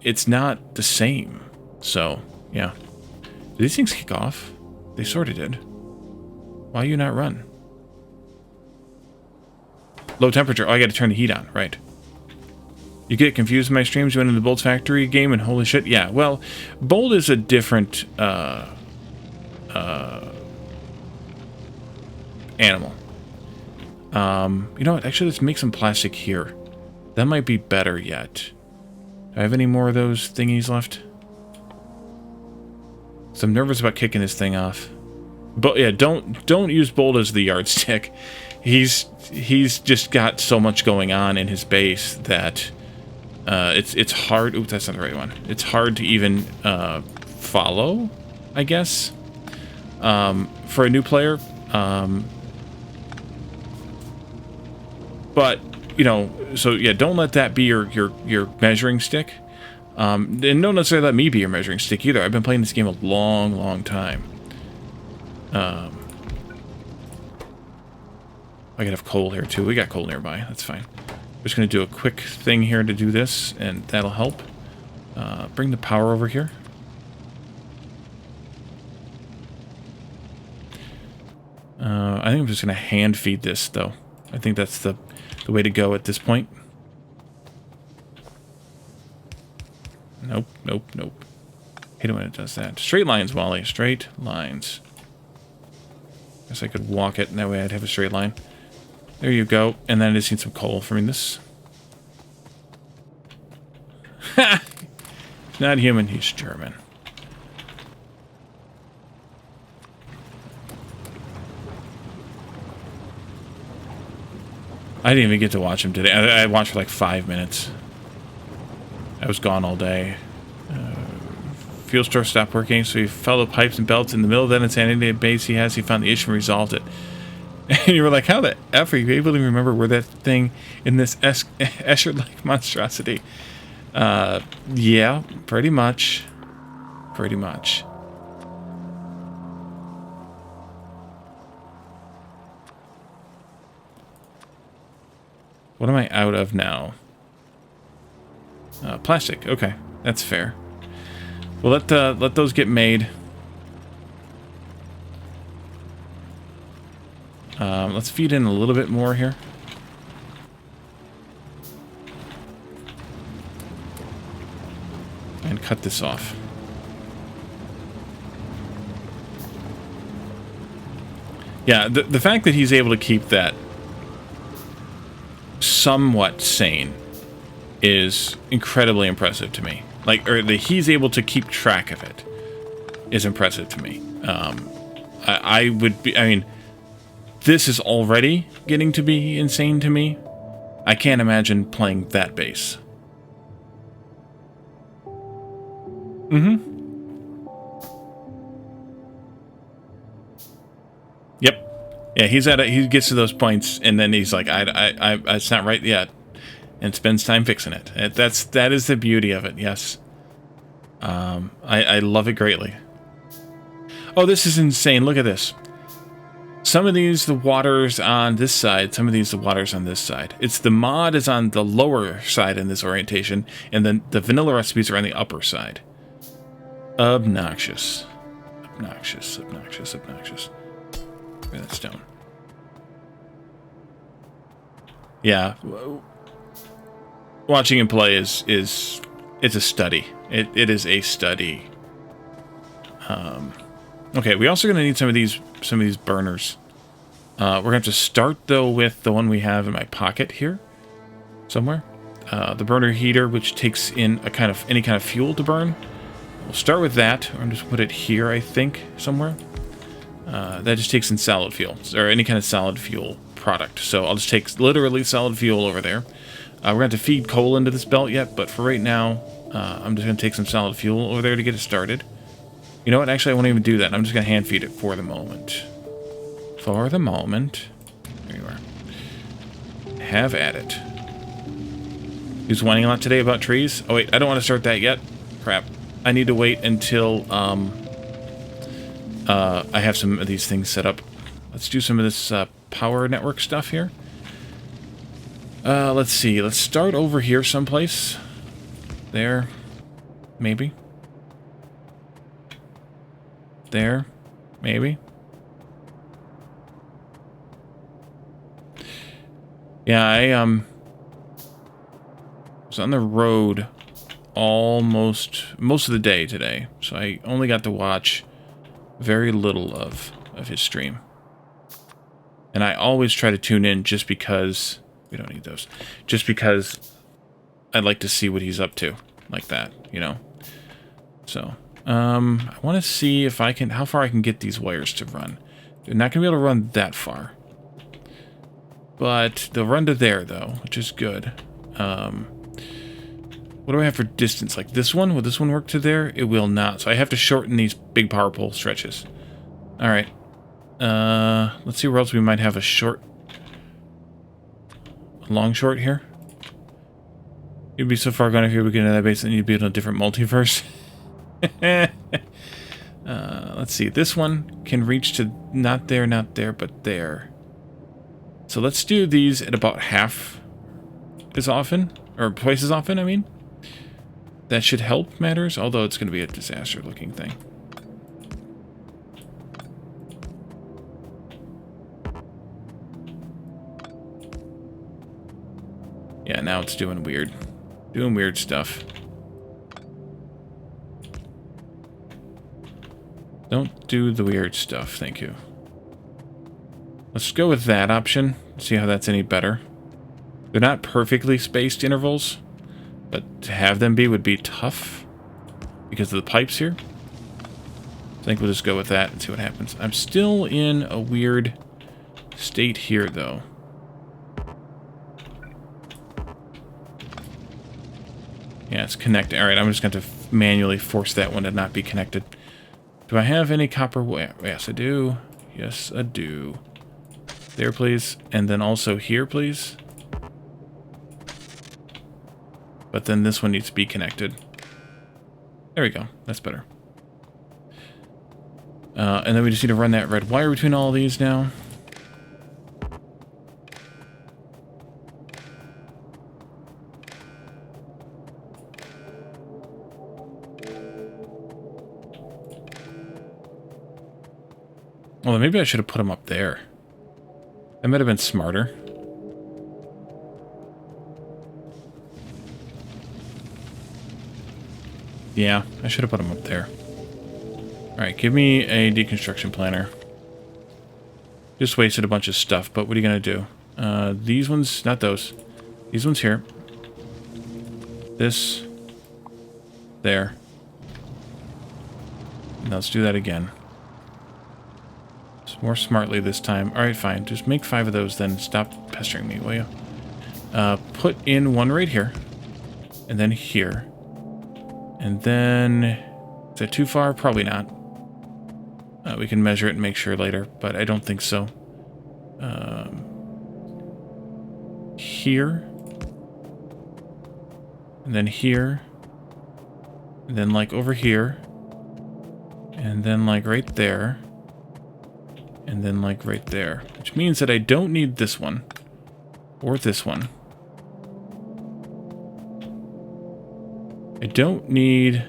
It's not the same. So, yeah. Did these things kick off? They sort of did. Why you not run? Low temperature. Oh, I gotta turn the heat on. Right. You get confused in my streams. You went into Bold's factory game and holy shit. Yeah, well, Bold is a different animal. You know what? Actually, let's make some plastic here. That might be better yet. Do I have any more of those thingies left? So I'm nervous about kicking this thing off. But yeah, don't use Bold as the yardstick. He's just got so much going on in his base that it's hard. Oops, that's not the right one. It's hard to even follow, I guess, for a new player. But you know, so yeah, don't let that be your measuring stick. And don't necessarily let me be your measuring stick either. I've been playing this game a long time. I could have coal here too. We got coal nearby. That's fine. I'm just going to do a quick thing here to do this, and that'll help. Bring the power over here. I think I'm just going to hand feed this, though. I think that's the way to go at this point. Nope, nope, nope. Hate it when it does that. Straight lines, Wally. Straight lines. Guess I could walk it, and that way I'd have a straight line. There you go. And then I just need some coal from this. Ha! He's not human, he's German. I didn't even get to watch him today. I watched for like 5 minutes. I was gone all day. Fuel store stopped working, so he fell the pipes and belts in the middle of that insanity base he has. He found the issue and resolved it. And you were like, how the F are you able to remember where that thing in this Escher-like monstrosity? Yeah, pretty much. Pretty much. What am I out of now? Plastic. Okay, that's fair. Well, let those get made. Let's feed in a little bit more here. And cut this off. Yeah, the fact that he's able to keep that somewhat sane is incredibly impressive to me. Like, or that he's able to keep track of it is impressive to me. I would be, I mean, this is already getting to be insane to me. I can't imagine playing that bass. Yep. Yeah, he gets to those points, and then he's like, it's not right yet. And spends time fixing it. That is the beauty of it, yes. I love it greatly. Oh, this is insane. Look at this. Some of these, the water's on this side. Some of these, the water's on this side. It's the mod is on the lower side in this orientation, and then the vanilla recipes are on the upper side. Obnoxious. Obnoxious, obnoxious, obnoxious. Look at that stone. Yeah. Watching him play is it's a study. It is a study. Okay, we also gonna need some of these burners. We're gonna have to start though with the one we have in my pocket here, somewhere. The burner heater, which takes in any kind of fuel to burn. We'll start with that. I'm just put it here, I think, somewhere. That just takes in solid fuel or any kind of solid fuel product. So I'll just take literally solid fuel over there. We're going to have to feed coal into this belt yet, but for right now, I'm just going to take some solid fuel over there to get it started. You know what? Actually, I won't even do that. I'm just going to hand feed it for the moment. For the moment. There you are. Have at it. Who's whining a lot today about trees? Oh, wait. I don't want to start that yet. Crap. I need to wait until I have some of these things set up. Let's do some of this power network stuff here. Let's see. Let's start over here someplace. There. Maybe. There. Maybe. Yeah, I was on the road most of the day today, so I only got to watch very little of his stream. And I always try to tune in just because... We don't need those. Just because I'd like to see what he's up to. Like that, you know? So, I want to see if I can... How far I can get these wires to run. They're not going to be able to run that far. But they'll run to there, though, which is good. What do I have for distance? Like this one? Will this one work to there? It will not. So I have to shorten these big power pole stretches. Alright. Let's see where else we might have a short... long short here. You'd be so far gone if you were getting to that base and you'd be in a different multiverse. Let's see. This one can reach to not there, but there. So let's do these at about half as often, or twice as often, I mean. That should help matters, although it's going to be a disaster looking thing. Yeah, now it's doing weird stuff. Don't do the weird stuff, thank you. Let's go with that option, see how that's any better. They're not perfectly spaced intervals, but to have them be would be tough because of the pipes here. I think we'll just go with that and see what happens. I'm still in a weird state here, though. Yeah, it's connected. All right, I'm just going to manually force that one to not be connected. Do I have any copper wire? Yes, I do. Yes, I do. There, please. And then also here, please. But then this one needs to be connected. There we go. That's better. And then we just need to run that red wire between all of these now. Well, then maybe I should have put them up there. That might have been smarter. Yeah, I should have put them up there. Alright, give me a deconstruction planner. Just wasted a bunch of stuff, but what are you going to do? These ones, not those. These ones here. This. There. Now let's do that again. More smartly this time. Alright, fine. Just make 5 of those, then stop pestering me, will you? Put in one right here. And then here. And then... Is that too far? Probably not. We can measure it and make sure later, but I don't think so. Here. And then here. And then like over here. And then like right there. And then like right there. Which means that I don't need this one. Or this one. I don't need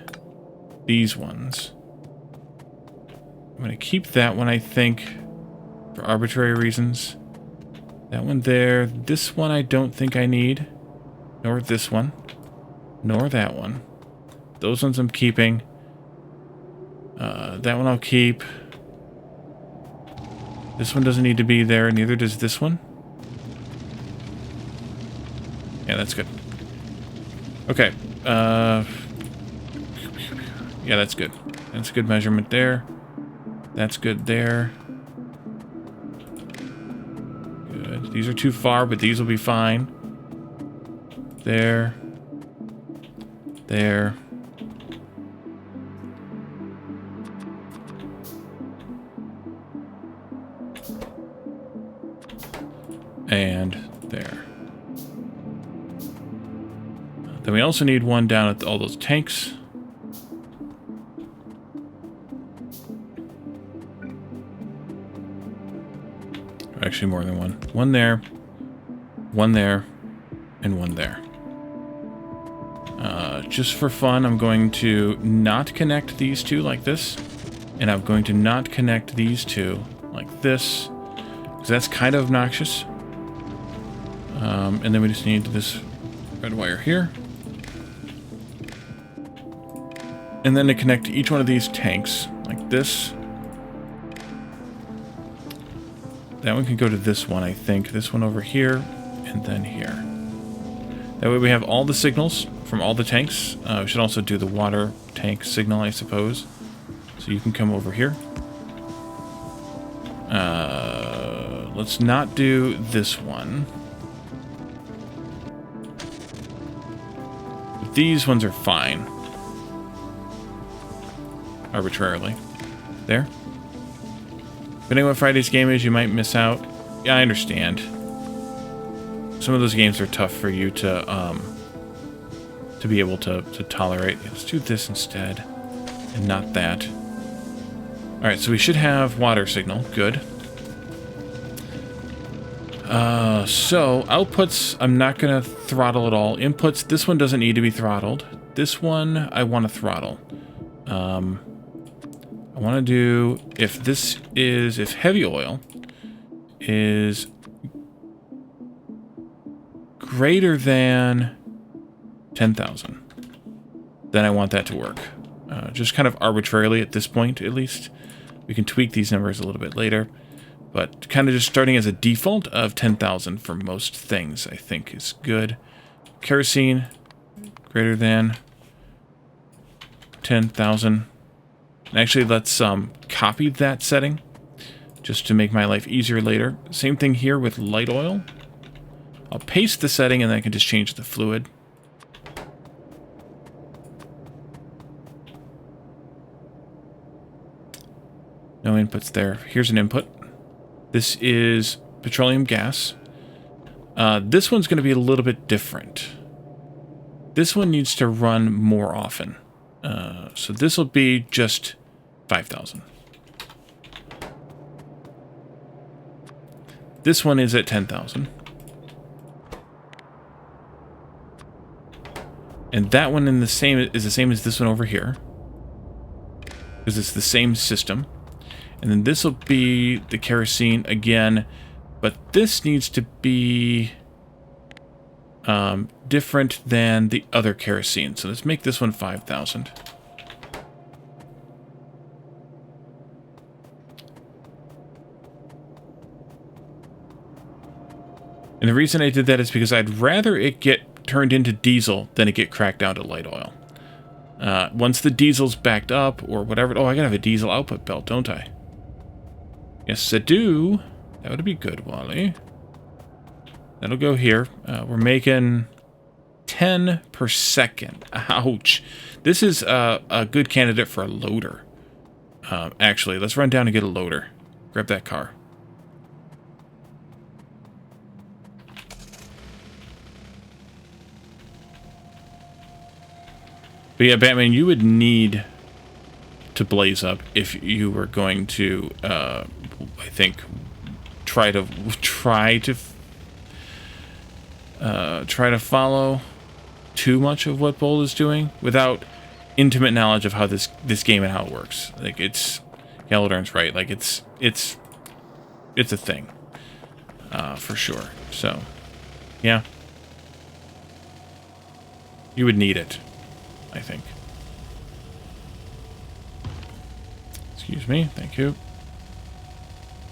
these ones. I'm going to keep that one, I think, for arbitrary reasons. That one there. This one I don't think I need. Nor this one. Nor that one. Those ones I'm keeping. That one I'll keep. This one doesn't need to be there, neither does this one. Yeah, that's good. Okay. Yeah, that's good. That's a good measurement there. That's good there. Good. These are too far, but these will be fine. There. There. And there. Then we also need one down at all those tanks. Actually, more than one. One there, and one there. Just for fun, I'm going to not connect these two like this. And I'm going to not connect these two like this. Because that's kind of obnoxious. And then we just need this red wire here. And then to connect each one of these tanks, like this. That one can go to this one, I think. This one over here, and then here. That way we have all the signals from all the tanks. We should also do the water tank signal, I suppose. So you can come over here. Let's not do this one. These ones are fine. Arbitrarily. There. Depending on what Friday's game is, you might miss out. Yeah, I understand. Some of those games are tough for you to be able to tolerate. Let's do this instead, and not that. Alright, so we should have water signal. Good. So, outputs, I'm not going to throttle at all. Inputs, this one doesn't need to be throttled. This one, I want to throttle. I want to do, if heavy oil is greater than 10,000, then I want that to work. just kind of arbitrarily at this point, at least. We can tweak these numbers a little bit later, but kind of just starting as a default of 10,000 for most things, I think is good. Kerosene, greater than 10,000. Actually, let's copy that setting just to make my life easier later. Same thing here with light oil. I'll paste the setting and then I can just change the fluid. No inputs there. Here's an input. This is petroleum gas. This one's going to be a little bit different. This one needs to run more often. So this will be just 5,000. This one is at 10,000. And that one is the same as this one over here. Because it's the same system. And then this will be the kerosene again. But this needs to be different than the other kerosene. So let's make this one 5,000. And the reason I did that is because I'd rather it get turned into diesel than it get cracked down to light oil. Once the diesel's backed up or whatever... Oh, I gotta have a diesel output belt, don't I? Yes, I do. That would be good, Wally. That'll go here. We're making 10 per second. Ouch. This is a good candidate for a loader. Actually, let's run down and get a loader. Grab that car. But yeah, Batman, you would need to blaze up if you were going to, I think, try to follow too much of what Bull is doing without intimate knowledge of how this game and how it works. Like, it's Gallodern's right. Like, it's a thing, for sure. So, yeah, you would need it, I think. Excuse me. Thank you.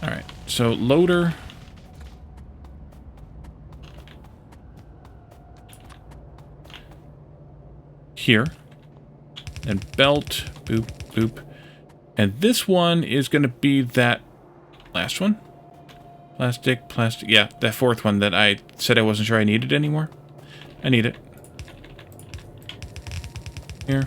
All right. So loader. Here. And belt. Boop, boop. And this one is going to be that last one. Plastic. Yeah, that fourth one that I said I wasn't sure I needed anymore. I need it. Here.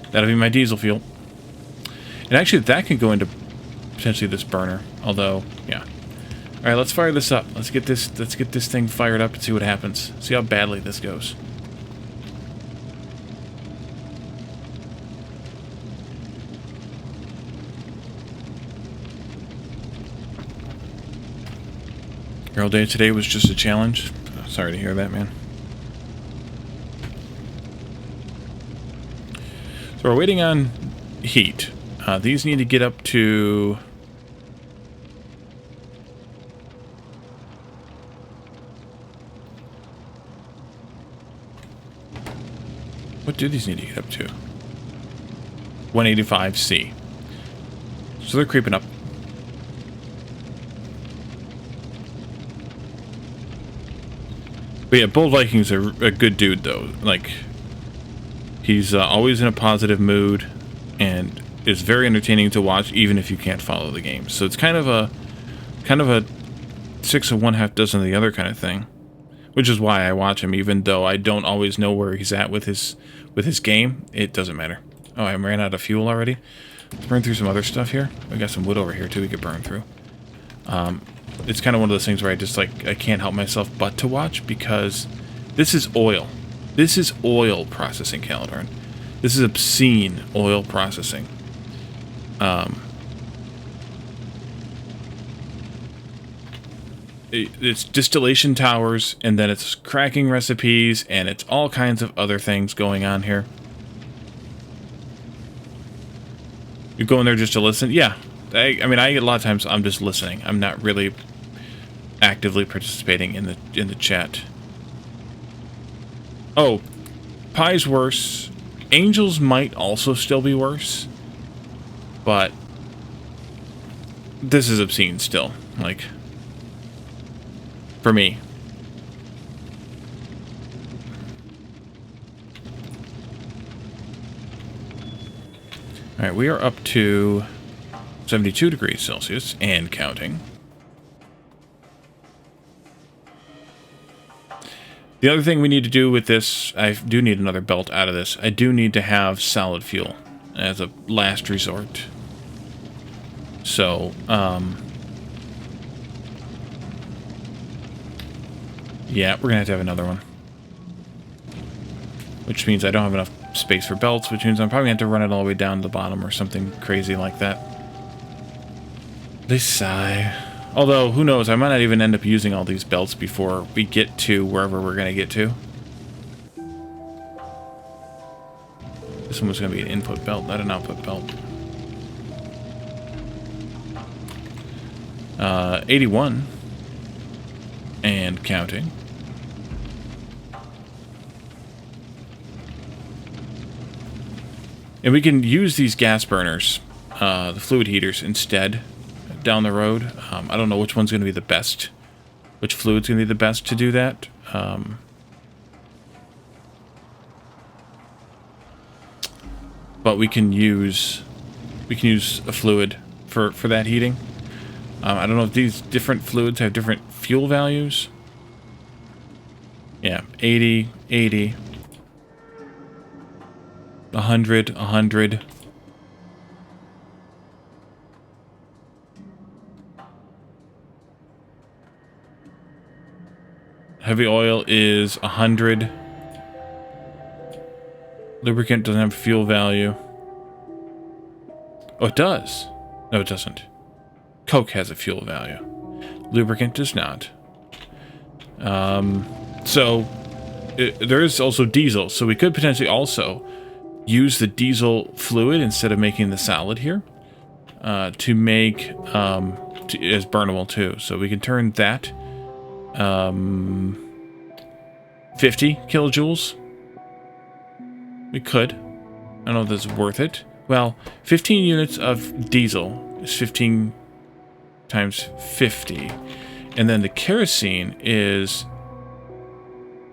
That'll be my diesel fuel. And actually, that can go into potentially this burner. Although, yeah. All right, let's fire this up. Let's get this thing fired up and see what happens. See how badly this goes. Girl day today was just a challenge. Sorry to hear that, man. So we're waiting on heat. These need to get up to... What do these need to get up to? 185C. So they're creeping up. But yeah, Bull Viking's a good dude, though. Like, he's always in a positive mood, and is very entertaining to watch, even if you can't follow the game. So it's kind of a 6 of one, half dozen of the other kind of thing, which is why I watch him, even though I don't always know where he's at with his game. It doesn't matter. Oh, I ran out of fuel already. Let's burn through some other stuff here. We got some wood over here too. We could burn through. It's kind of one of those things where I just I can't help myself but to watch, because this is oil. This is oil processing, Calidorn. This is obscene oil processing. It's distillation towers, and then it's cracking recipes, and it's all kinds of other things going on here. You go in there just to listen? Yeah. I mean, a lot of times I'm just listening. I'm not really actively participating in the chat. Oh, Pi's worse. Angels might also still be worse, but this is obscene still. Like, for me. All right, we are up to 72 degrees Celsius and counting. The other thing we need to do with this, I do need another belt out of this. I do need to have solid fuel as a last resort. So, yeah, we're gonna have to have another one. Which means I don't have enough space for belts, which means I'm probably gonna have to run it all the way down to the bottom or something crazy like that. They sigh. Although, who knows, I might not even end up using all these belts before we get to wherever we're going to get to. This one was going to be an input belt, not an output belt. 81. And counting. And we can use these gas burners, the fluid heaters, instead down the road. I don't know which one's going to be the best. Which fluid's going to be the best to do that. But we can use a fluid for that heating. I don't know if these different fluids have different fuel values. Yeah, 80, 80, 100, 100. Heavy oil is 100. Lubricant doesn't have fuel value. Oh, it does. No, it doesn't. Coke has a fuel value. Lubricant does not. There is also diesel, so we could potentially also use the diesel fluid instead of making the solid here to make as burnable too. So we can turn that 50 kilojoules. We could. I don't know if that's worth it. Well, 15 units of diesel is 15 times 50. And then the kerosene is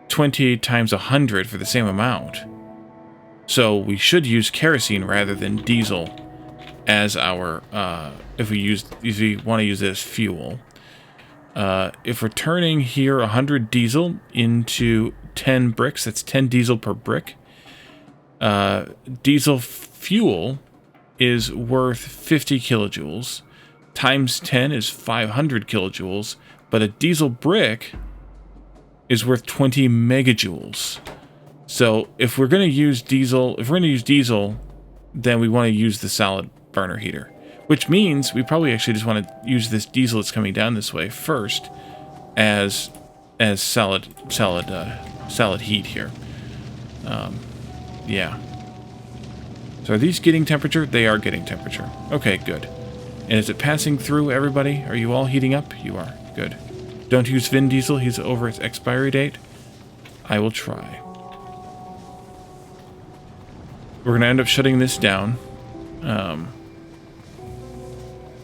20 times 100 for the same amount. So we should use kerosene rather than diesel as our, if we want to use it as fuel. If we're turning here 100 diesel into 10 bricks, that's 10 diesel per brick. Diesel fuel is worth 50 kilojoules. Times 10 is 500 kilojoules. But a diesel brick is worth 20 megajoules. So if we're going to use diesel, then we want to use the solid burner heater. Which means we probably actually just want to use this diesel that's coming down this way first as solid heat here. Yeah. So are these getting temperature? They are getting temperature. Okay, good. And is it passing through everybody? Are you all heating up? You are. Good. Don't use Vin Diesel. He's over its expiry date. I will try. We're going to end up shutting this down.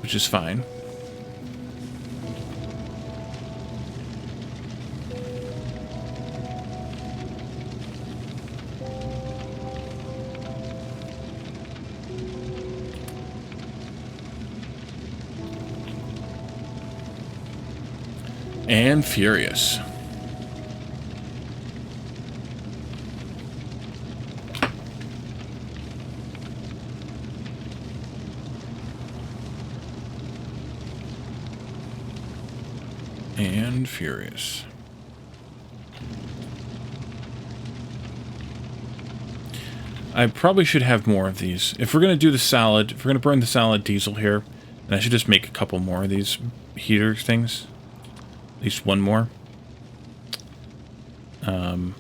Which is fine. And furious. And furious. I probably should have more of these. If we're going to do the solid, if we're going to burn the solid diesel here, then I should just make a couple more of these heater things. At least one more. And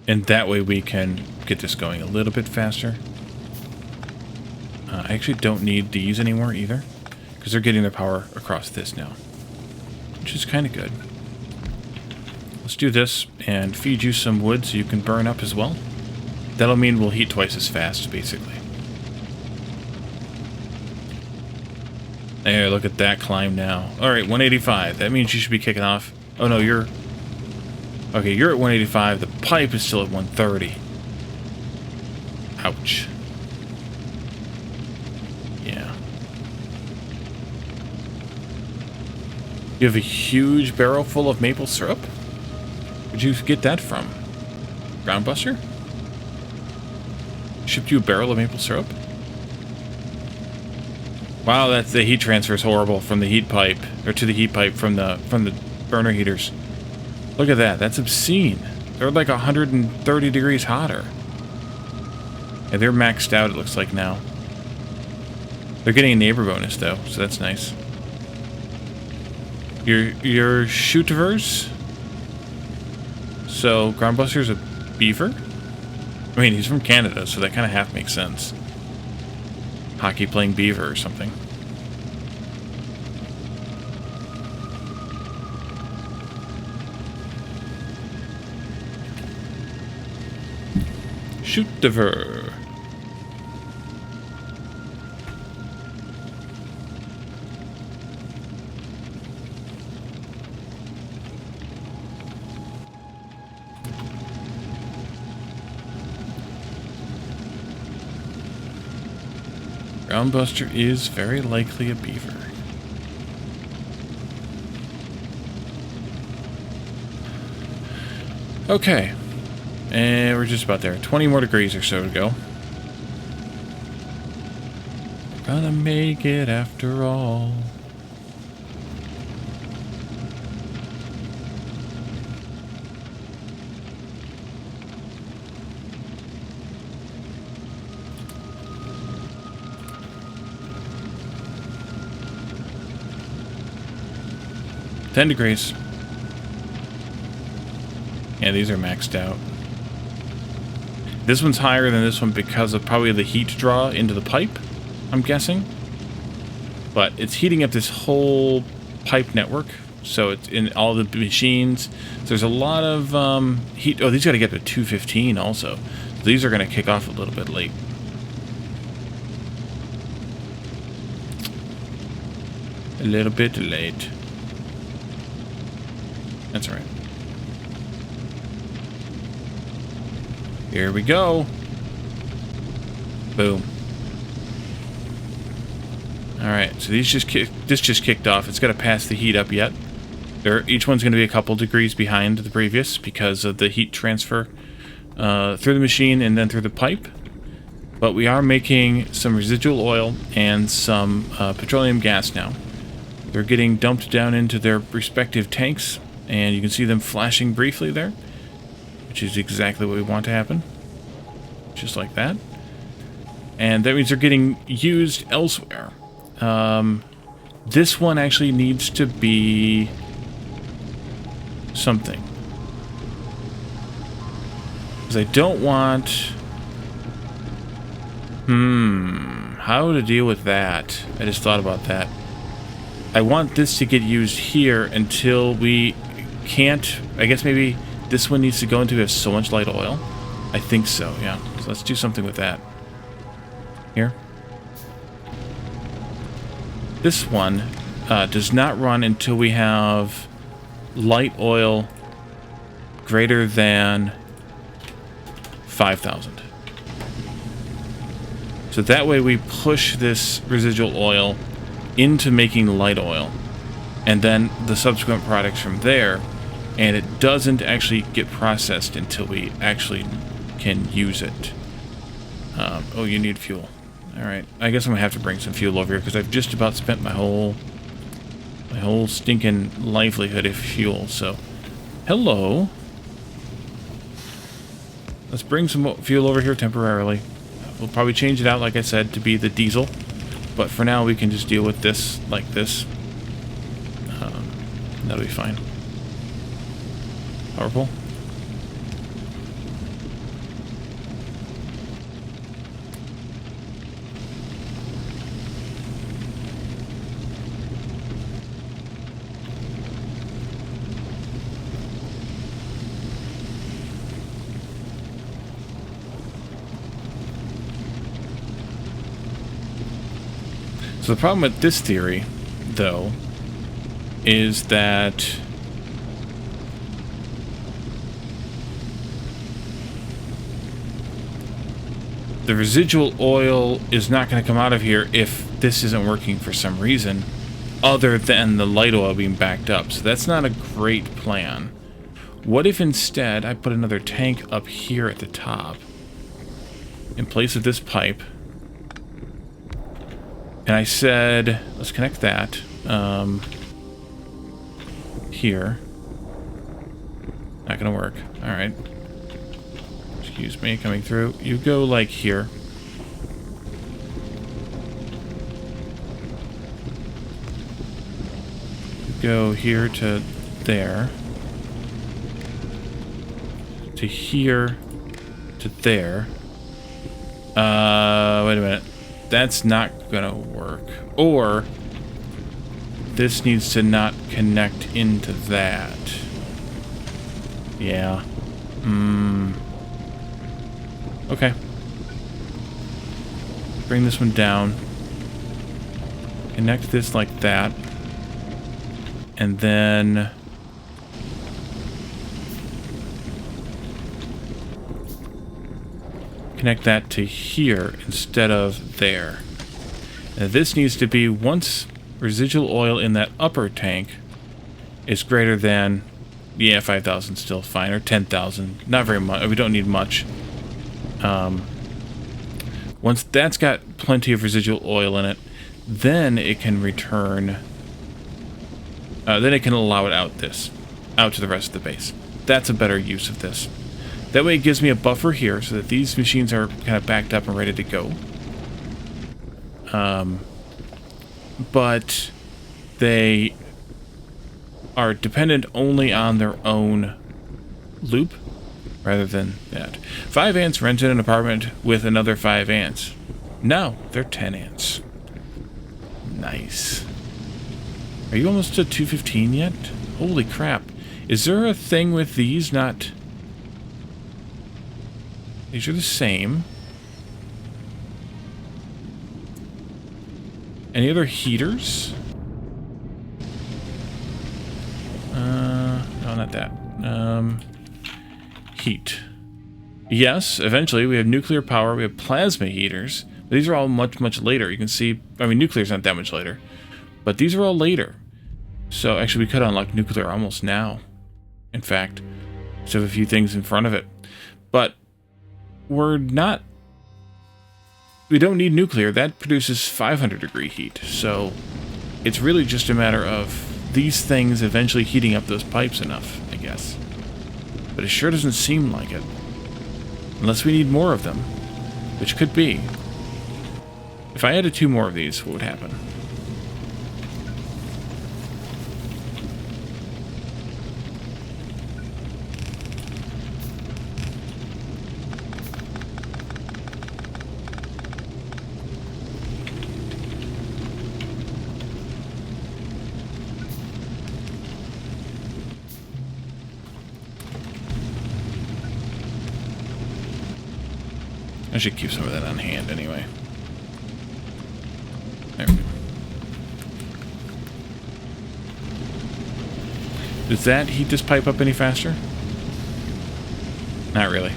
that way we can get this going a little bit faster. I actually don't need these anymore either, because they're getting their power across this now. which is kind of good. Let's do this and feed you some wood so you can burn up as well. That'll mean we'll heat twice as fast, basically. There, look at that climb now. Alright, 185. That means you should be kicking off. Oh no, you're... Okay, you're at 185. The pipe is still at 130. Ouch. Yeah. You have a huge barrel full of maple syrup? Where'd you get that from? Groundbuster? Shipped you a barrel of maple syrup? Wow, that's the heat transfer is horrible from the heat pipe, or to the heat pipe from the burner heaters. Look at that. That's obscene. They're like 130 degrees hotter. Yeah, they're maxed out, it looks like now. They're getting a neighbor bonus though, so that's nice. Your shootivers. So Groundbuster's a beaver? I mean, he's from Canada, so that kind of half makes sense. Hockey playing beaver or something. Shootiver. Groundbuster is very likely a beaver. Okay. And we're just about there. 20 more degrees or so to go. Gonna make it after all. $10 degrees. Yeah, these are maxed out. This one's higher than this one because of probably the heat draw into the pipe, I'm guessing. But it's heating up this whole pipe network, so it's in all the machines. So there's a lot of heat. Oh, these got to get to 215 also. So these are going to kick off a little bit late. A little bit late. That's all right. Here we go. Boom. All right, so this just kicked off. It's got to pass the heat up yet. Each one's going to be a couple degrees behind the previous because of the heat transfer through the machine and then through the pipe. But we are making some residual oil and some petroleum gas now. They're getting dumped down into their respective tanks. And you can see them flashing briefly there, which is exactly what we want to happen. Just like that. And that means they're getting used elsewhere. This one actually needs to be something. Because I don't want... how to deal with that? I just thought about that. I want this to get used here until we can't... I guess maybe this one needs to go into so much light oil. I think so, yeah. So let's do something with that. Here. This one does not run until we have light oil greater than 5,000. So that way we push this residual oil into making light oil, and then the subsequent products from there, and it doesn't actually get processed until we actually can use it. Oh, you need fuel. Alright, I guess I'm gonna have to bring some fuel over here because I've just about spent my whole stinking livelihood of fuel, so hello. Let's bring some fuel over here temporarily. We'll probably change it out, like I said, to be the diesel. But for now, we can just deal with this like this. That'll be fine. Power pole. So the problem with this theory, though, is that the residual oil is not going to come out of here if this isn't working for some reason other than the light oil being backed up. So that's not a great plan. What if instead I put another tank up here at the top in place of this pipe, and I said, let's connect that here. Not going to work. All right. Excuse me, coming through. You go like here. Go here to there. To here. To there. Wait a minute. That's not gonna work. Or this needs to not connect into that. Yeah. Okay. Bring this one down. Connect this like that. And then connect that to here instead of there. Now this needs to be once residual oil in that upper tank is greater than, yeah, 5,000 still fine, or 10,000. Not very much. We don't need much. Once that's got plenty of residual oil in it, then it can return. Then it can allow it out to the rest of the base. That's a better use of this. That way it gives me a buffer here so that these machines are kind of backed up and ready to go. But they are dependent only on their own loop rather than that. 5 ants rented an apartment with another 5 ants. No, they're 10 ants. Nice. Are you almost to 215 yet? Holy crap. Is there a thing with these not... These are the same. Any other heaters? No, not that. Heat. Yes, eventually we have nuclear power, we have plasma heaters. But these are all much, much later. You can see, I mean, nuclear's not that much later. But these are all later. So actually we could unlock nuclear almost now. In fact, just have a few things in front of it. But we don't need nuclear. That produces 500 degree heat. So it's really just a matter of these things eventually heating up those pipes enough, I guess. But it sure doesn't seem like it. Unless we need more of them, which could be. If I added 2 more of these, what would happen? I should keep some of that on hand anyway. There we go. Does that heat this pipe up any faster? Not really.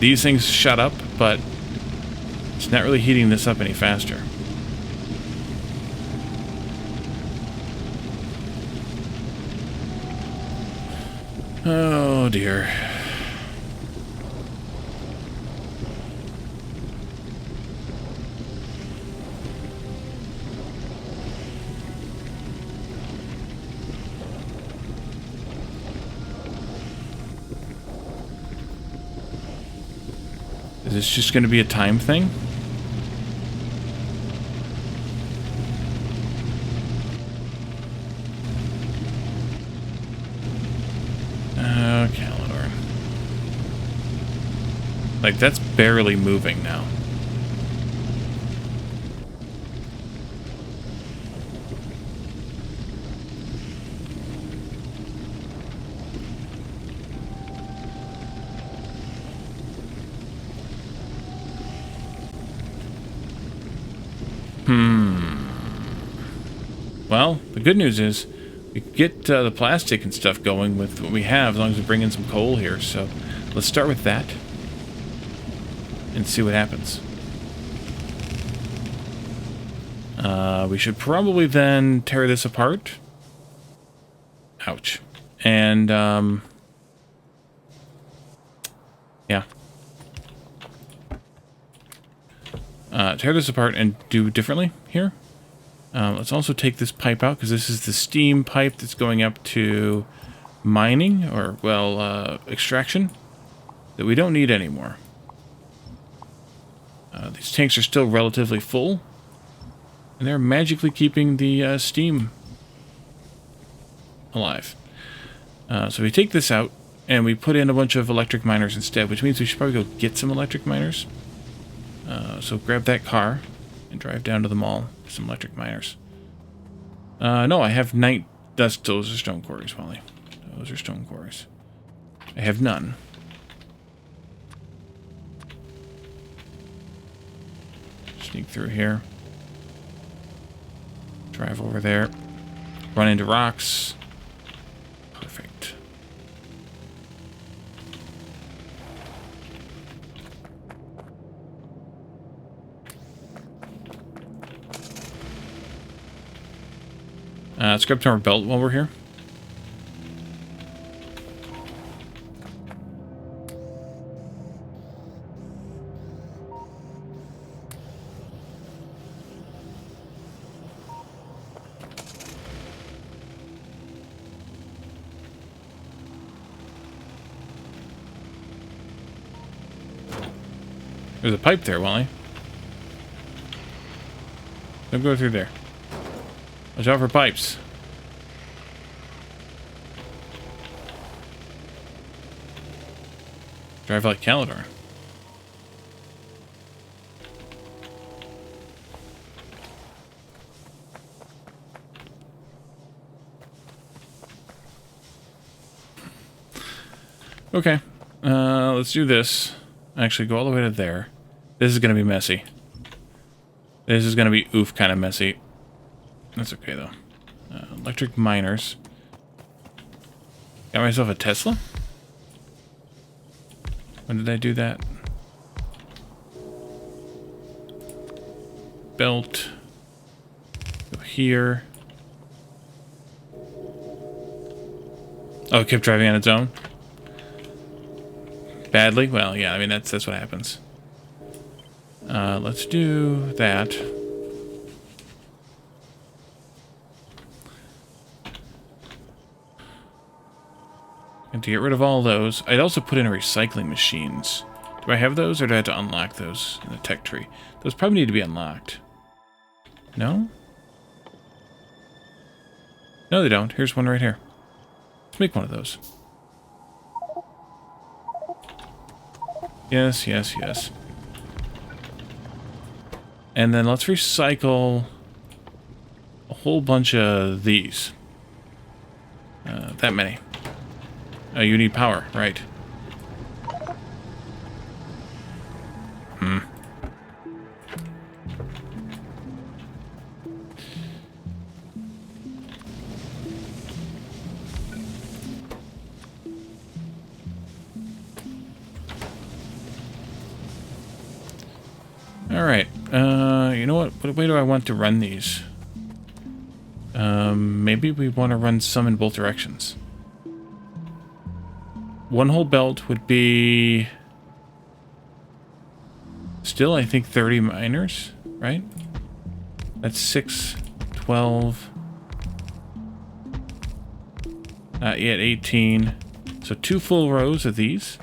These things shut up, but it's not really heating this up any faster. Oh dear. Is this just going to be a time thing? Oh, Calidor. Like, that's barely moving now. Well, the good news is we can get the plastic and stuff going with what we have, as long as we bring in some coal here. So let's start with that and see what happens. We should probably then tear this apart. Ouch. And, yeah. Tear this apart and do differently here. Let's also take this pipe out, because this is the steam pipe that's going up to mining, or, well, extraction, that we don't need anymore. These tanks are still relatively full, and they're magically keeping the steam alive. So we take this out, and we put in a bunch of electric miners instead, which means we should probably go get some electric miners. So grab that car and drive down to the mall for some electric miners. No, I have those are stone quarries, Wally. Those are stone quarries. I have none. Sneak through here. Drive over there. Run into rocks. Perfect. Let's grab some more belt while we're here. There's a pipe there, Wally. Don't go through there. Watch out for pipes. Drive like Calidor. Okay. Let's do this. Actually, go all the way to there. This is going to be messy. This is going to be oof kind of messy. That's okay, though. Electric miners. Got myself a Tesla? When did I do that? Belt. Go here. Oh, it kept driving on its own? Badly? Well, yeah, I mean, that's what happens. Let's do that. And to get rid of all those, I'd also put in recycling machines. Do I have those, or do I have to unlock those in the tech tree? Those probably need to be unlocked. No? No, they don't. Here's one right here. Let's make one of those. Yes, yes, yes. And then let's recycle a whole bunch of these. That many. You need power, right. Alright, you know what way do I want to run these? Maybe we want to run some in both directions. One whole belt would be still, I think, 30 miners, right? That's 6, 12, not yet 18. So 2 full rows of these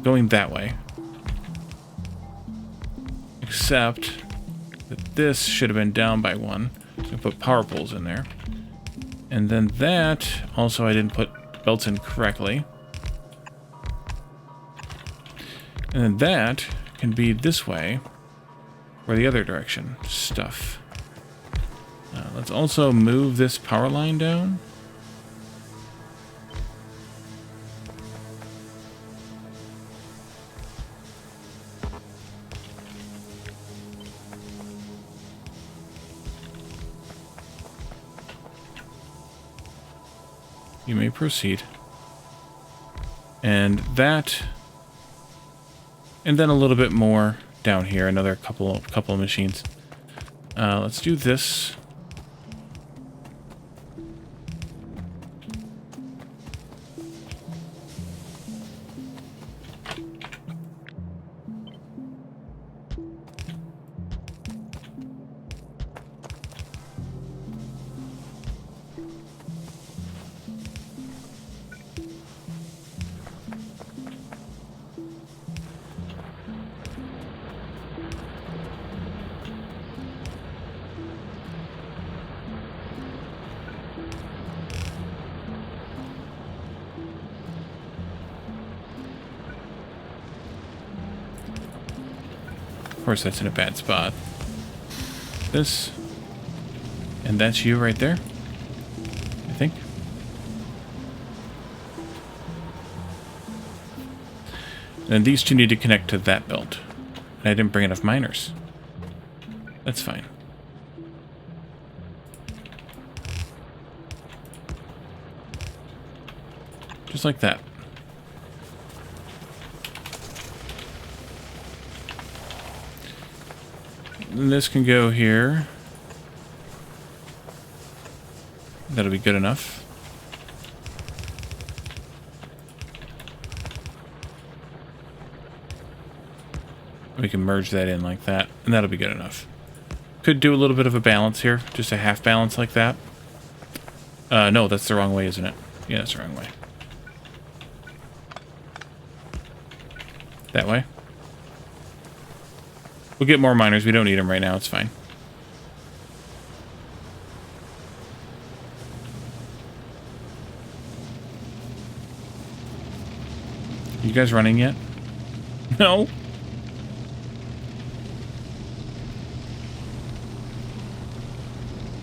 going that way. Except that this should have been down by 1. So I put power poles in there. And then that, also I didn't put belts in correctly. And then that can be this way, or the other direction. Stuff. Let's also move this power line down. You may proceed. And that, and then a little bit more down here, another couple of machines. Let's do this. Of course, that's in a bad spot. This, and that's you right there, I think. And these two need to connect to that belt. And I didn't bring enough miners. That's fine. Just like that. And this can go here. That'll be good enough. We can merge that in like that, and that'll be good enough. Could do a little bit of a balance here, just a half balance like that. No, that's the wrong way, isn't it? Yeah, that's the wrong way. That way. We'll get more miners. We don't need them right now. It's fine. You guys running yet? No?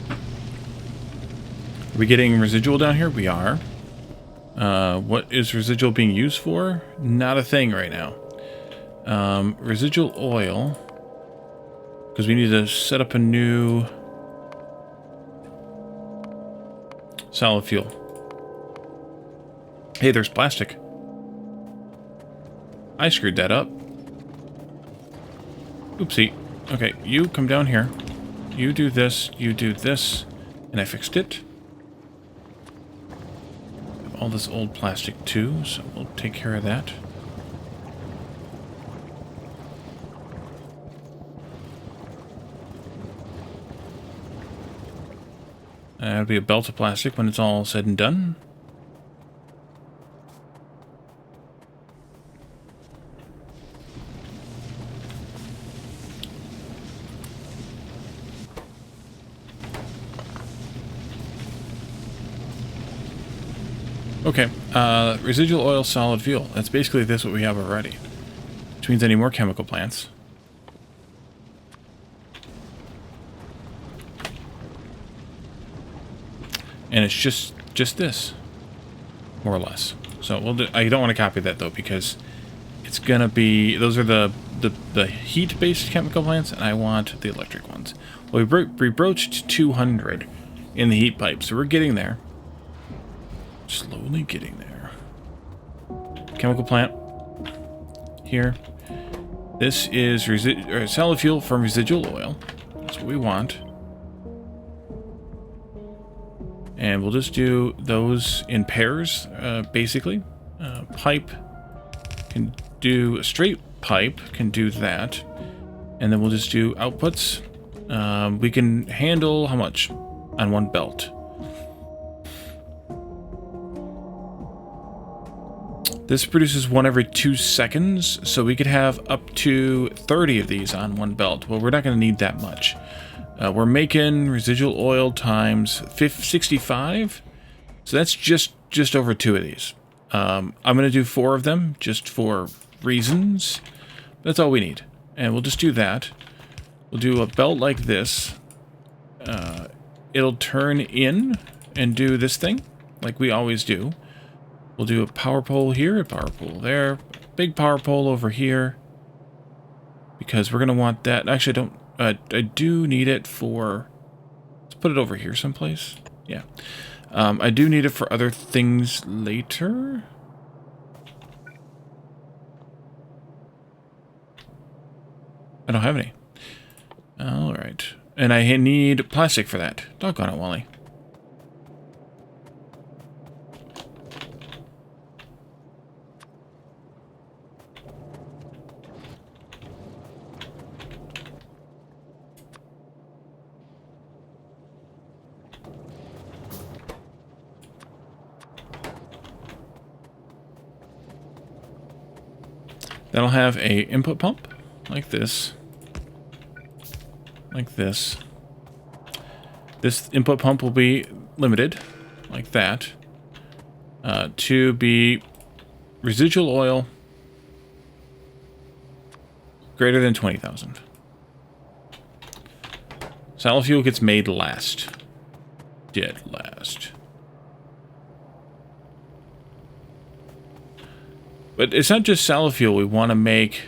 Are we getting residual down here? We are. What is residual being used for? Not a thing right now. Residual oil. Because we need to set up a new solid fuel. Hey, there's plastic. I screwed that up. Oopsie. Okay, you come down here. You do this, and I fixed it. All this old plastic too, so we'll take care of that. That'll be a belt of plastic when it's all said and done. Okay, residual oil, solid fuel. That's basically this what we have already. Which means I need more chemical plants. And it's just this, more or less. So we'll do. I don't want to copy that though because it's gonna be. Those are the heat-based chemical plants, and I want the electric ones. Well, we broached 200 in the heat pipe, so we're getting there. Slowly getting there. Chemical plant here. This is solid fuel from residual oil. That's what we want. And we'll just do those in pairs, basically. Pipe can do a straight pipe, can do that. And then we'll just do outputs. We can handle how much on one belt? This produces one every 2 seconds, so we could have up to 30 of these on one belt. Well, we're not going to need that much. We're making residual oil times 65, so that's just over 2 of these. I'm going to do 4 of them, just for reasons. That's all we need. And we'll just do that. We'll do a belt like this. It'll turn in and do this thing, like we always do. We'll do a power pole here, a power pole there, big power pole over here, because we're going to want that. Actually, I do need it for, let's put it over here someplace. Yeah. I do need it for other things later. I don't have any. All right. And I need plastic for that. Doggone it, Wally. That'll have a input pump like this. Like this. This input pump will be limited like that to be residual oil greater than 20,000. Solid fuel gets made last. Dead last. But it's not just solid fuel we want to make,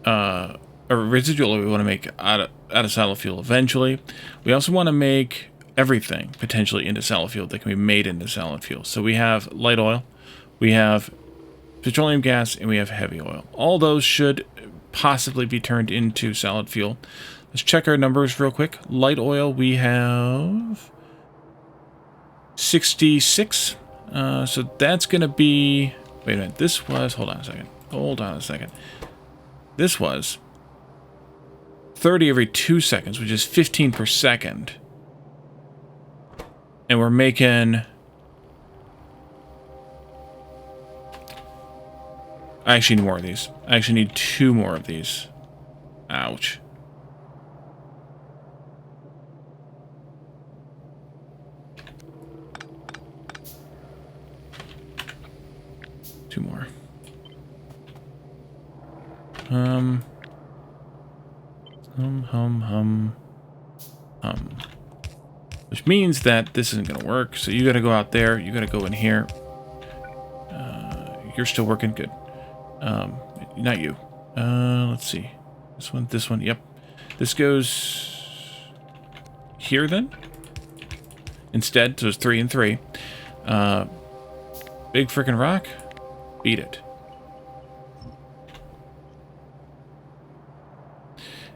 or residual oil we want to make out of solid fuel eventually. We also want to make everything potentially into solid fuel that can be made into solid fuel. So we have light oil, we have petroleum gas, and we have heavy oil. All those should possibly be turned into solid fuel. Let's check our numbers real quick. Light oil, we have 66. So that's going to be... Wait a minute, this was... Hold on a second. This was 30 every 2 seconds, which is 15 per second. And we're making... I actually need more of these. I actually need 2 more of these. Ouch. Two more. Which means that this isn't going to work. So you got to go out there. You got to go in here. You're still working good. Not you. Let's see. This one. Yep. This goes here then. Instead, so it's 3 and 3. Big freaking rock. Beat it.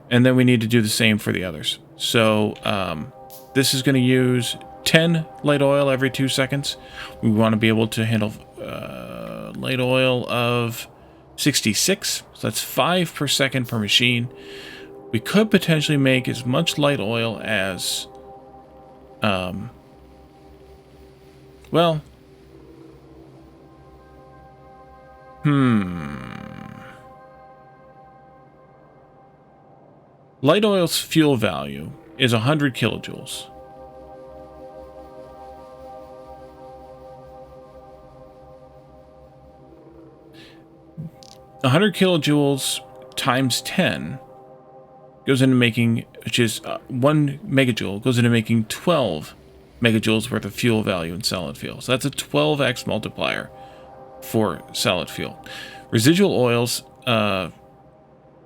And then we need to do the same for the others. So this is going to use 10 light oil every 2 seconds. We want to be able to handle light oil of 66. So that's 5 per second per machine. We could potentially make as much light oil as... well... Light oil's fuel value is 100 kilojoules. A 100 kilojoules times 10 goes into making, which is 1 megajoule, goes into making 12 megajoules worth of fuel value in solid fuel. So that's a 12x multiplier for solid fuel. Residual oils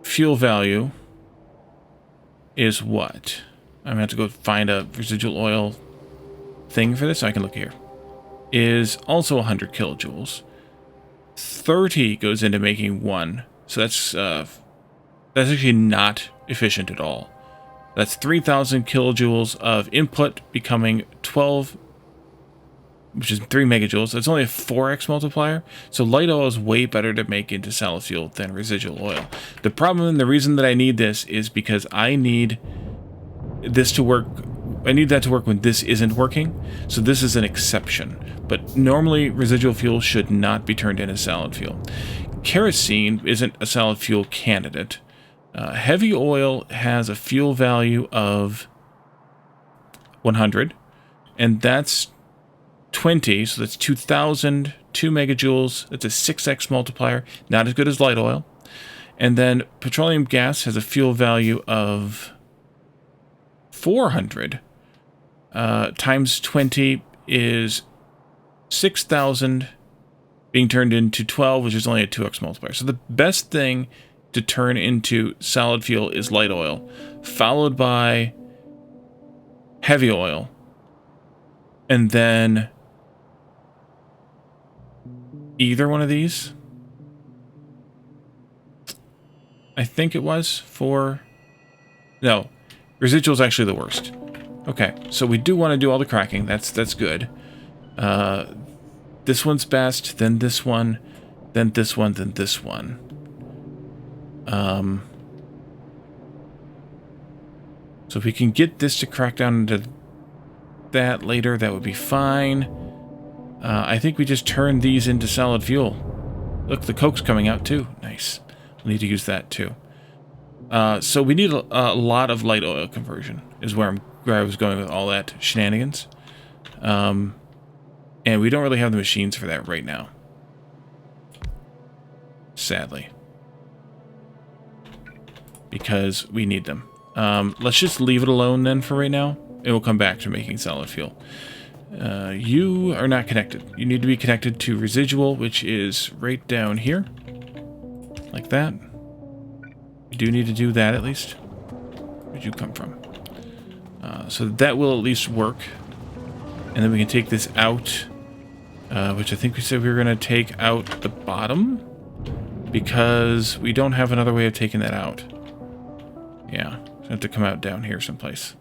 fuel value is what? I'm going to have to go find a residual oil thing for this. So I can look here. Is also 100 kilojoules. 30 goes into making 1. So that's actually not efficient at all. That's 3,000 kilojoules of input becoming 12, which is 3 megajoules. That's only a 4x multiplier. So light oil is way better to make into solid fuel than residual oil. The problem and the reason that I need this is because I need this to work. I need that to work when this isn't working. So this is an exception. But normally residual fuel should not be turned into solid fuel. Kerosene isn't a solid fuel candidate. Heavy oil has a fuel value of 100. And that's 20, so that's 2,000, 2 megajoules. That's a 6x multiplier, not as good as light oil. And then petroleum gas has a fuel value of 400. Times 20 is 6,000 being turned into 12, which is only a 2x multiplier. So the best thing to turn into solid fuel is light oil, followed by heavy oil, and then either one of these. I think it was for... No, residual is actually the worst. Okay, so we do want to do all the cracking. That's good. This one's best, then this one, then this one, then this one. So if we can get this to crack down into that later, that would be fine. I think we just turn these into solid fuel. Look, the coke's coming out too. Nice. We'll need to use that too. So we need a lot of light oil conversion, is where I was going with all that shenanigans. And we don't really have the machines for that right now. Sadly. Because we need them. Let's just leave it alone then for right now, and we'll come back to making solid fuel. You are not connected. You need to be connected to residual, which is right down here. Like that. You do need to do that at least. Where'd you come from? So that will at least work. And then we can take this out, which I think we said we were going to take out the bottom, because we don't have another way of taking that out. Yeah, so I have to come out down here someplace.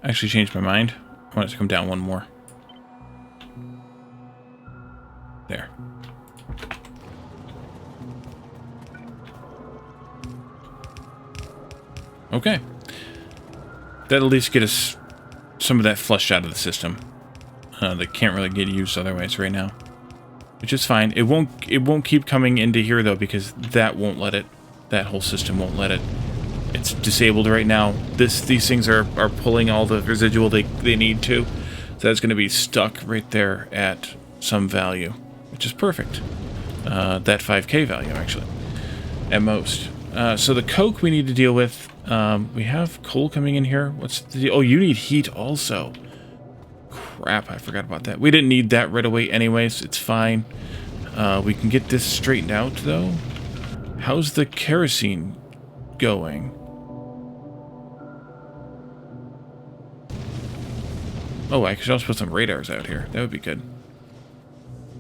I actually changed my mind. I want it to come down one more. There. Okay. That'll at least get us some of that flushed out of the system. That can't really get used otherwise right now. Which is fine. It won't keep coming into here though, because that won't let it. That whole system won't let it. It's disabled right now. These things are pulling all the residual they need to. So that's going to be stuck right there at some value, which is perfect. That 5K value, actually, at most. So the coke we need to deal with. We have coal coming in here. What's the deal? Oh, you need heat also. Crap, I forgot about that. We didn't need that right away anyways. It's fine. We can get this straightened out, though. How's the kerosene going? Oh, I could also put some radars out here. That would be good.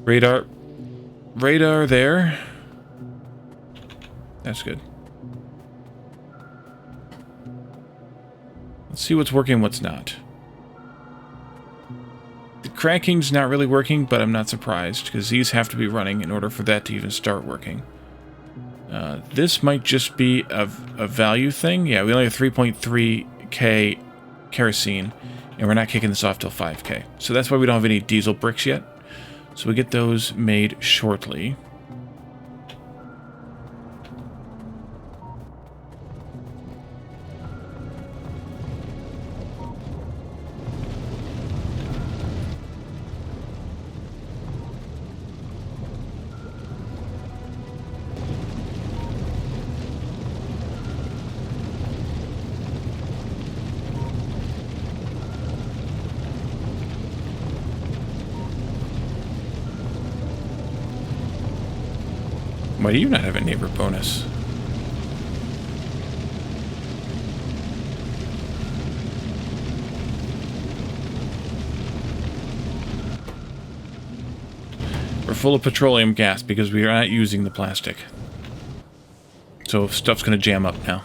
Radar there. That's good. Let's see what's working, what's not. The cracking's not really working, but I'm not surprised, because these have to be running in order for that to even start working. This might just be a value thing. Yeah, we only have 3.3k kerosene, and we're not kicking this off till 5k. So that's why we don't have any diesel bricks yet. So we get those made shortly. Why do you not have a neighbor bonus? We're full of petroleum gas because we are not using the plastic. So stuff's going to jam up now.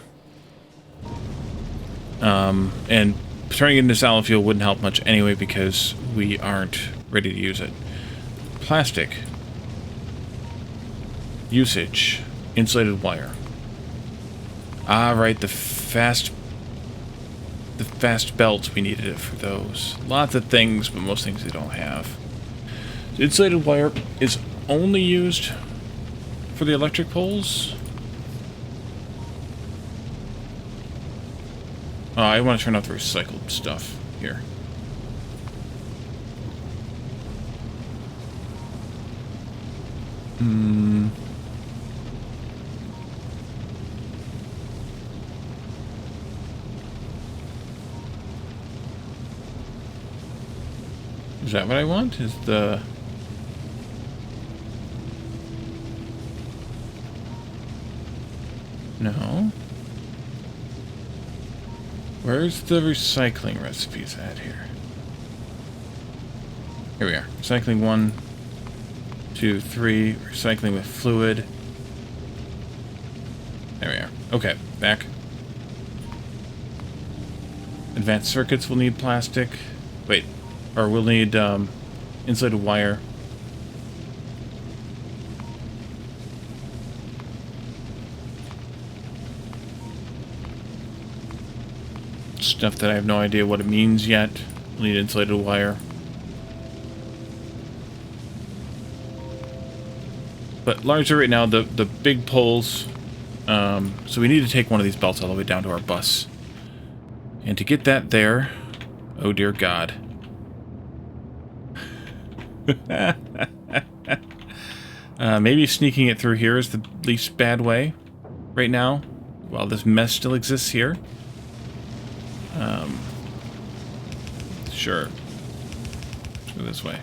And turning it into solid fuel wouldn't help much anyway because we aren't ready to use it. Plastic. Usage. Insulated wire. Ah, right, the fast belts, we needed it for those. Lots of things, but most things they don't have. So insulated wire is only used for the electric poles. Oh, I want to turn off the recycled stuff here. that what I want? Is the... No. Where's the recycling recipes at here? Here we are. Recycling 1, 2, 3. Recycling with fluid. There we are. Okay, back. Advanced circuits will need plastic. Wait. Or we'll need insulated wire. Stuff that I have no idea what it means yet. We'll need insulated wire. But largely right now, the big poles... so we need to take one of these belts all the way down to our bus. And to get that there... Oh dear God. Maybe sneaking it through here is the least bad way right now, while this mess still exists here. Sure. Let's go this way.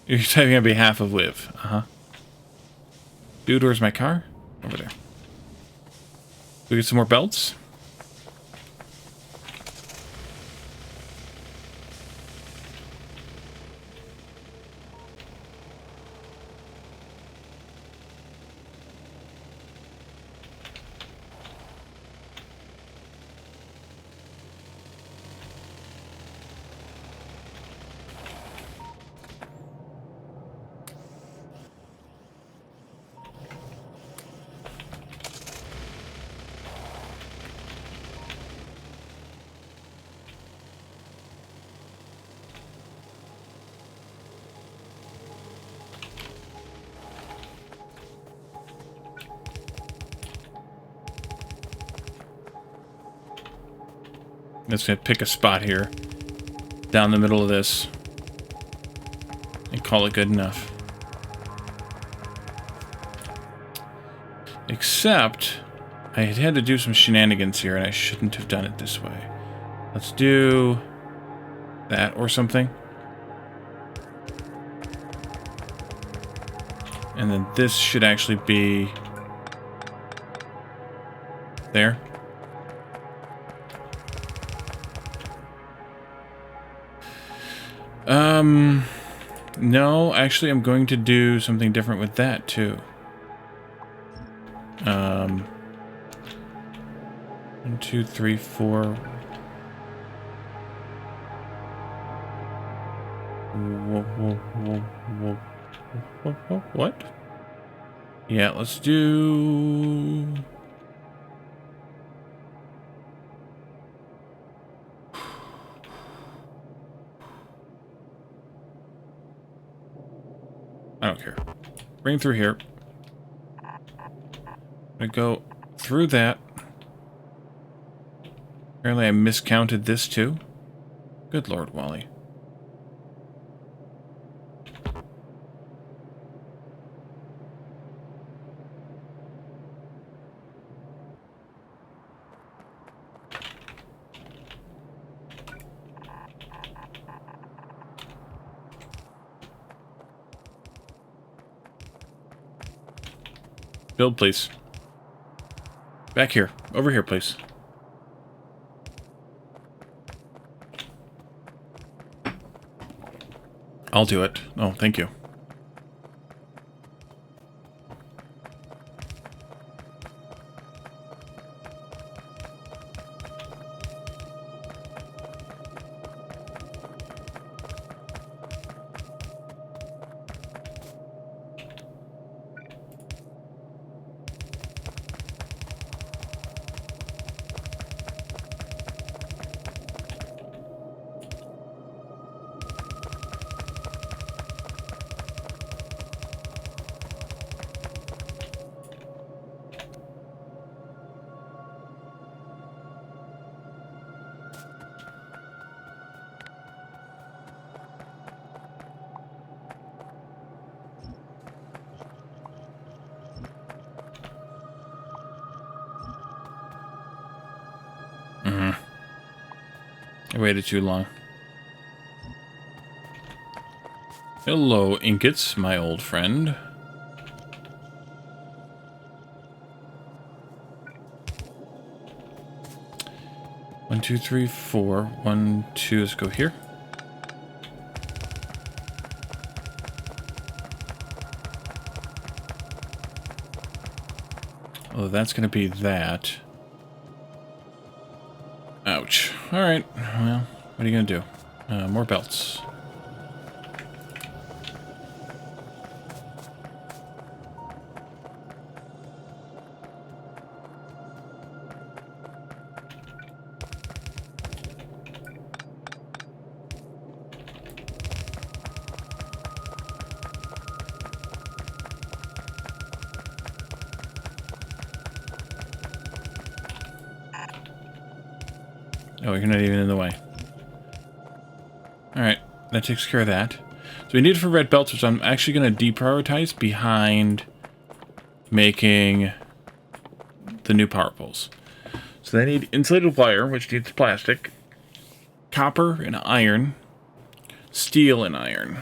You're typing on behalf of Wube. Uh-huh. Dude, where's my car? Over there. We get some more belts? I'm just going to pick a spot here, down the middle of this, and call it good enough. Except, I had to do some shenanigans here, and I shouldn't have done it this way. Let's do that or something. And then this should actually be there. No, actually I'm going to do something different with that too. 1, 2, 3, 4. What? Yeah, let's do... I don't care. Bring through here. I go through that. Apparently I miscounted this too. Good Lord, Wally. Build, please. Back here. Over here, please. I'll do it. Oh, thank you. I waited too long. Hello, Inkits, my old friend. One, two, three, four. 1, 2, let's go here. Oh, that's going to be that. Ouch. Alright, well, what are you going to do? More belts. Oh, you're not even in the way. Alright, that takes care of that. So we need it for red belts, which I'm actually going to deprioritize behind making the new power poles. So they need insulated wire, which needs plastic, copper and iron, steel and iron.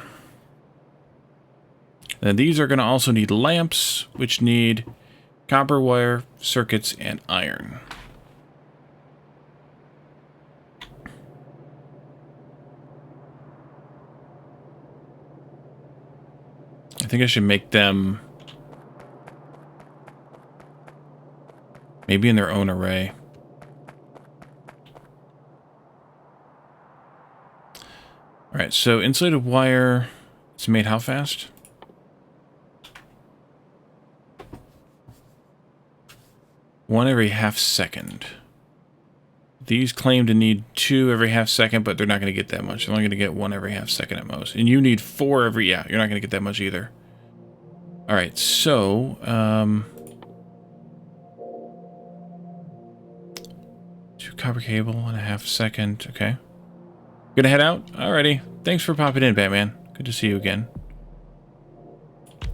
Then these are going to also need lamps, which need copper wire, circuits, and iron. I think I should make them maybe in their own array. Alright, so insulated wire, it's made how fast? One every half second. These claim to need 2 every half second, but they're not going to get that much. They're only going to get 1 every half second at most. And you need 4 every... Yeah, you're not going to get that much either. Alright, so... 2 copper cable, 1.5 second. Okay. Gonna head out? Alrighty. Thanks for popping in, Batman. Good to see you again.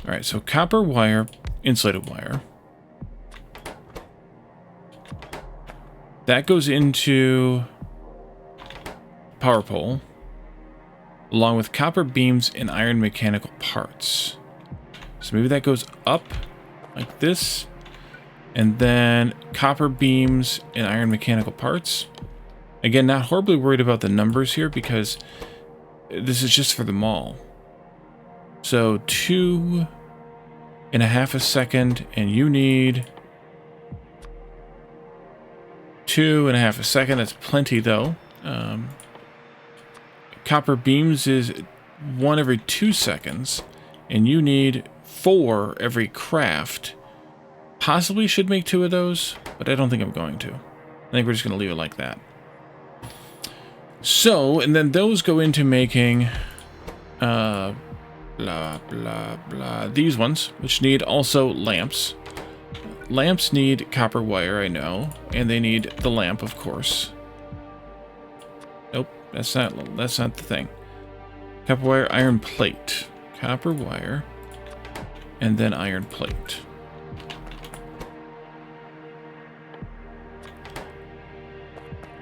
Alright, so copper wire, insulated wire. That goes into power pole, along with copper beams and iron mechanical parts. So maybe that goes up like this, and then copper beams and iron mechanical parts. Again, not horribly worried about the numbers here because this is just for the mall. So 2.5 a second, and you need 2.5 a second. That's plenty, though. Copper beams is 1 every 2 seconds, and you need 4 every craft. Possibly should make 2 of those, but I don't think I'm going to. I think we're just going to leave it like that. So, and then those go into making blah, blah, blah. These ones, which need also lamps. Lamps need copper wire, I know, and they need the lamp, of course. Nope, that's not the thing. Copper wire, iron plate. Copper wire, and then iron plate.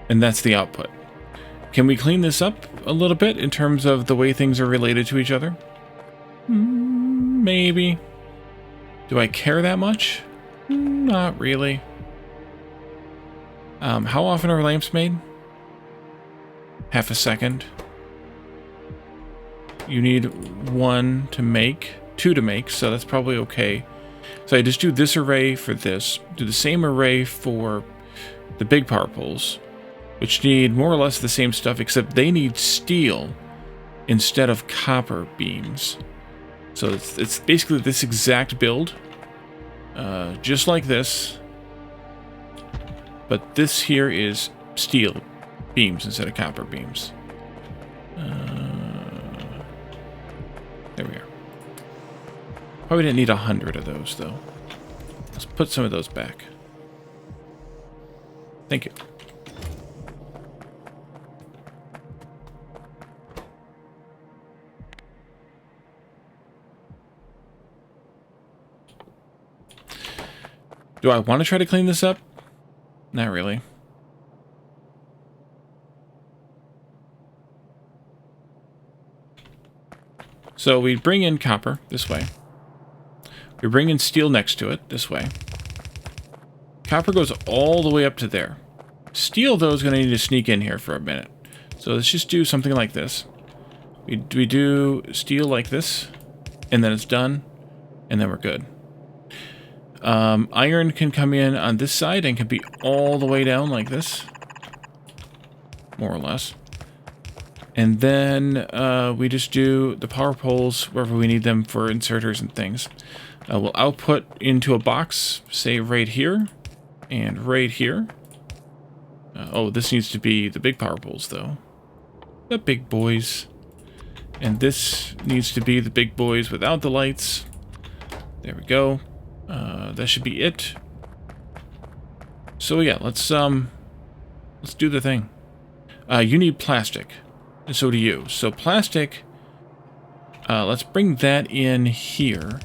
And that's the output. Can we clean this up a little bit in terms of the way things are related to each other? Maybe. Do I care that much? Not really. How often are lamps made? Half a second. You need 1 to make, 2 to make, so that's probably okay. So I just do this array for this, do the same array for the big power poles, which need more or less the same stuff, except they need steel instead of copper beams. So it's basically this exact build, just like this, but this here is steel beams instead of copper beams. There we are. Probably didn't need 100 of those, though. Let's put some of those back. Thank you. Do I want to try to clean this up? Not really. So we bring in copper this way. We bring in steel next to it this way. Copper goes all the way up to there. Steel, though, is going to need to sneak in here for a minute. So let's just do something like this. We do steel like this, and then it's done, and then we're good. Iron can come in on this side and can be all the way down like this. More or less. And then we just do the power poles wherever we need them for inserters and things. We'll output into a box, say right here, and right here. Oh, this needs to be the big power poles, though. The big boys. And this needs to be the big boys without the lights. There we go. That should be it. So yeah, let's do the thing. You need plastic, and so do you. So plastic, let's bring that in here.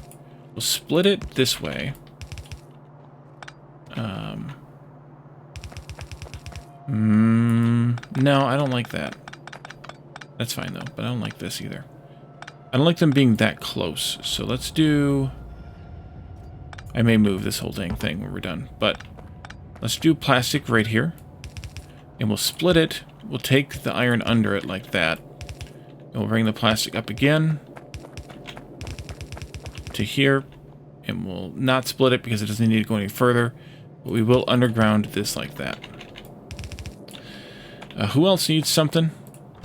We'll split it this way. No, I don't like that. That's fine though, but I don't like this either. I don't like them being that close. So let's do... I may move this whole dang thing when we're done, but let's do plastic right here. And we'll split it. We'll take the iron under it like that. And we'll bring the plastic up again to here. And we'll not split it because it doesn't need to go any further. But we will underground this like that. Who else needs something?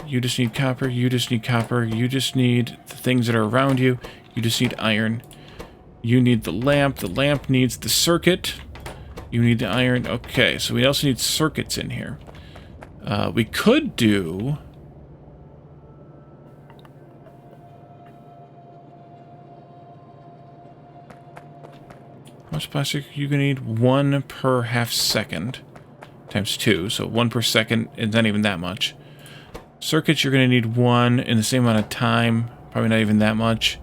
You just need copper. You just need copper. You just need the things that are around you. You just need iron. You need the lamp. The lamp needs the circuit. You need the iron. Okay, so we also need circuits in here. We could do... How much plastic are you going to need? 1 per half second. Times 2, so 1 per second is not even that much. Circuits, you're going to need 1 in the same amount of time. Probably not even that much.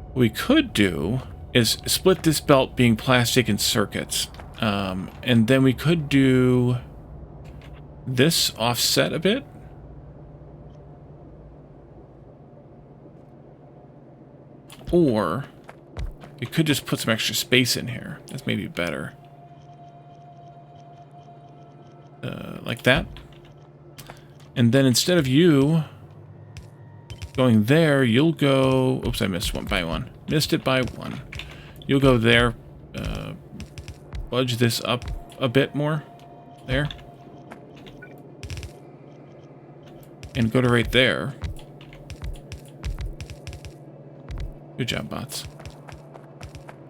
What we could do is split this belt being plastic and circuits. And then we could do this offset a bit. Or we could just put some extra space in here. That's maybe better. Like that. And then instead of you going there, you'll go... Oops, I missed one by one. Missed it by 1. You'll go there. Budge this up a bit more. There. And go to right there. Good job, bots.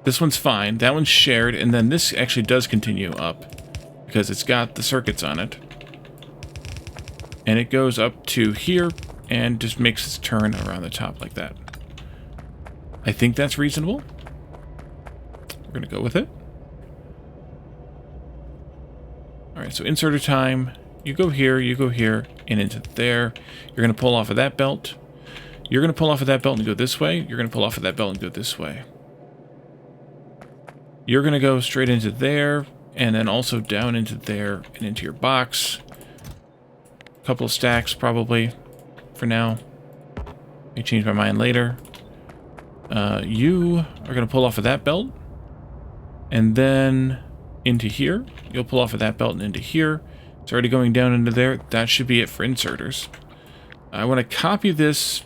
This one's fine. That one's shared. And then this actually does continue up. Because it's got the circuits on it. And it goes up to here. And just makes its turn around the top like that. I think that's reasonable. We're going to go with it. Alright, so inserter time. You go here, and into there. You're going to pull off of that belt. You're going to pull off of that belt and go this way. You're going to pull off of that belt and go this way. You're going to go straight into there, and then also down into there, and into your box. A couple of stacks, probably, for now. May change my mind later. You are going to pull off of that belt, and then into here. You'll pull off of that belt and into here. It's already going down into there. That should be it for inserters. I want to copy this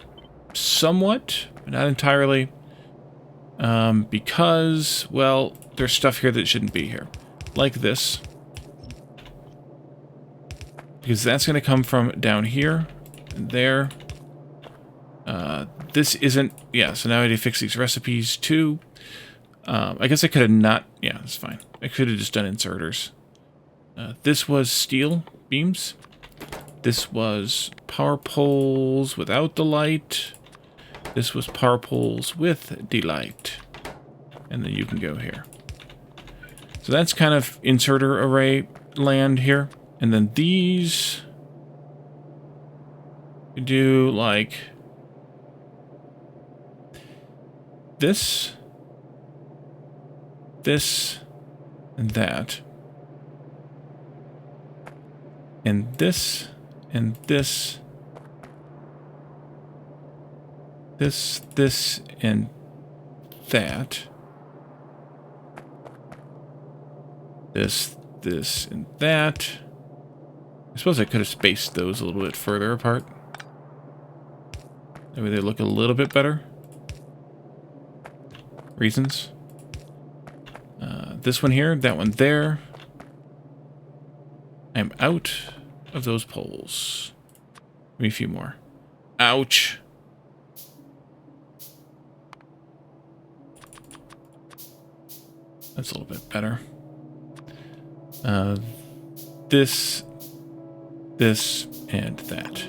somewhat, but not entirely, because, well, there's stuff here that shouldn't be here. Like this. Because that's going to come from down here, and there. This isn't... Yeah, so now I need to fix these recipes too. I guess I could have not... Yeah, that's fine. I could have just done inserters. This was steel beams. This was power poles without the light. This was power poles with the light. And then you can go here. So that's kind of inserter array land here. And then these... You do like... This, and that, and this, this, and that. This, and that. I suppose I could have spaced those a little bit further apart. Maybe they look a little bit better. Reasons. This one here, that one there. I'm out of those poles. Maybe a few more. Ouch. That's a little bit better. This, and that.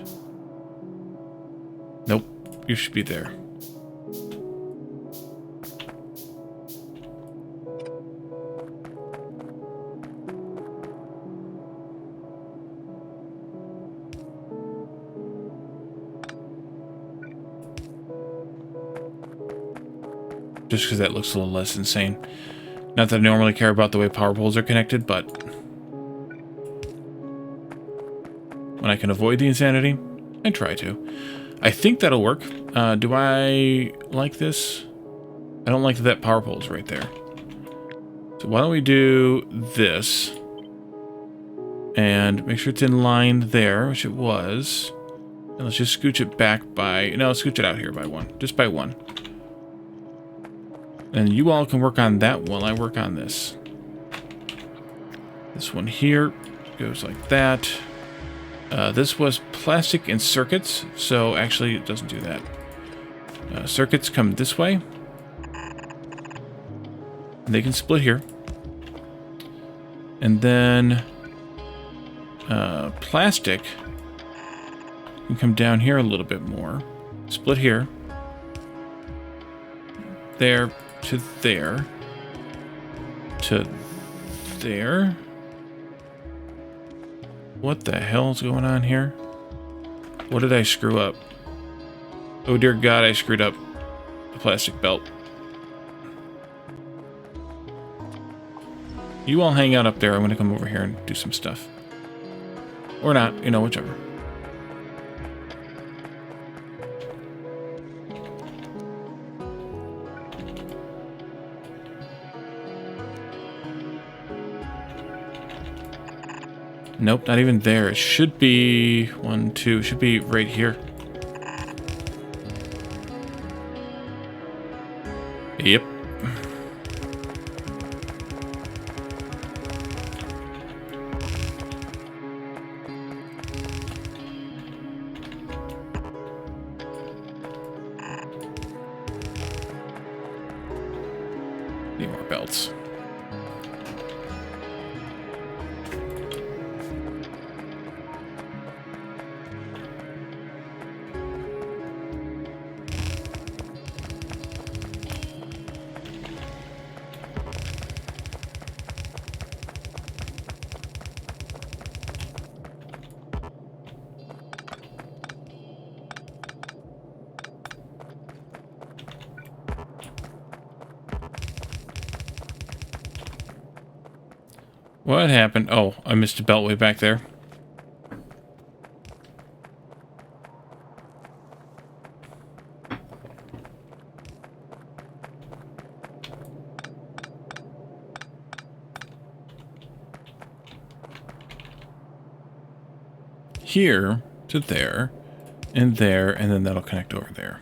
Nope, you should be there. Just because that looks a little less insane. Not that I normally care about the way power poles are connected, but when I can avoid the insanity, I try to. I think that'll work. Do I like this? I don't like that power pole's right there. So why don't we do this? And make sure it's in line there, which it was. And let's just scooch it back by... No, let's scooch it out here by one. Just by one. And you all can work on that while I work on this. This one here goes like that. This was plastic and circuits, so actually it doesn't do that. Circuits come this way. And they can split here. And then plastic can come down here a little bit more. Split here. There. To there. To there. What the hell's going on here? What did I screw up? Oh dear God, I screwed up the plastic belt. You all hang out up there. I'm going to come over here and do some stuff. Or not, you know, whichever. Nope, not even there. It should be 1, 2. It should be right here. Yep. Need more belts. What happened? Oh, I missed a beltway back there. Here to there, and then that'll connect over there.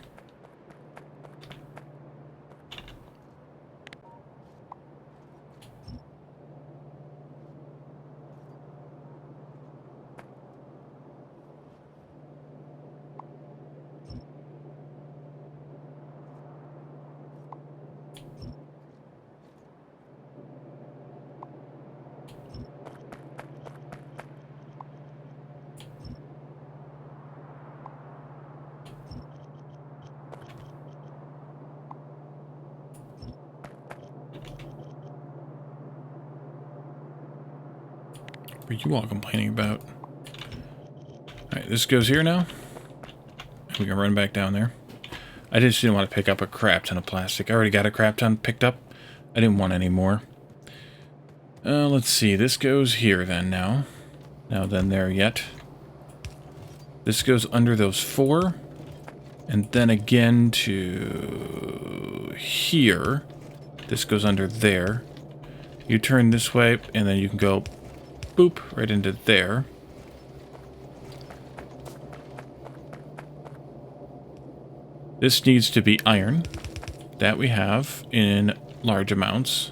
What are you all complaining about? Alright, this goes here now. We can run back down there. I just didn't want to pick up a crap ton of plastic. I already got a crap ton picked up. I didn't want any more. Let's see. This goes here then now. Now then there yet. This goes under those 4. And then again to here. This goes under there. You turn this way, and then you can go boop right into there. This needs to be iron. That we have in large amounts.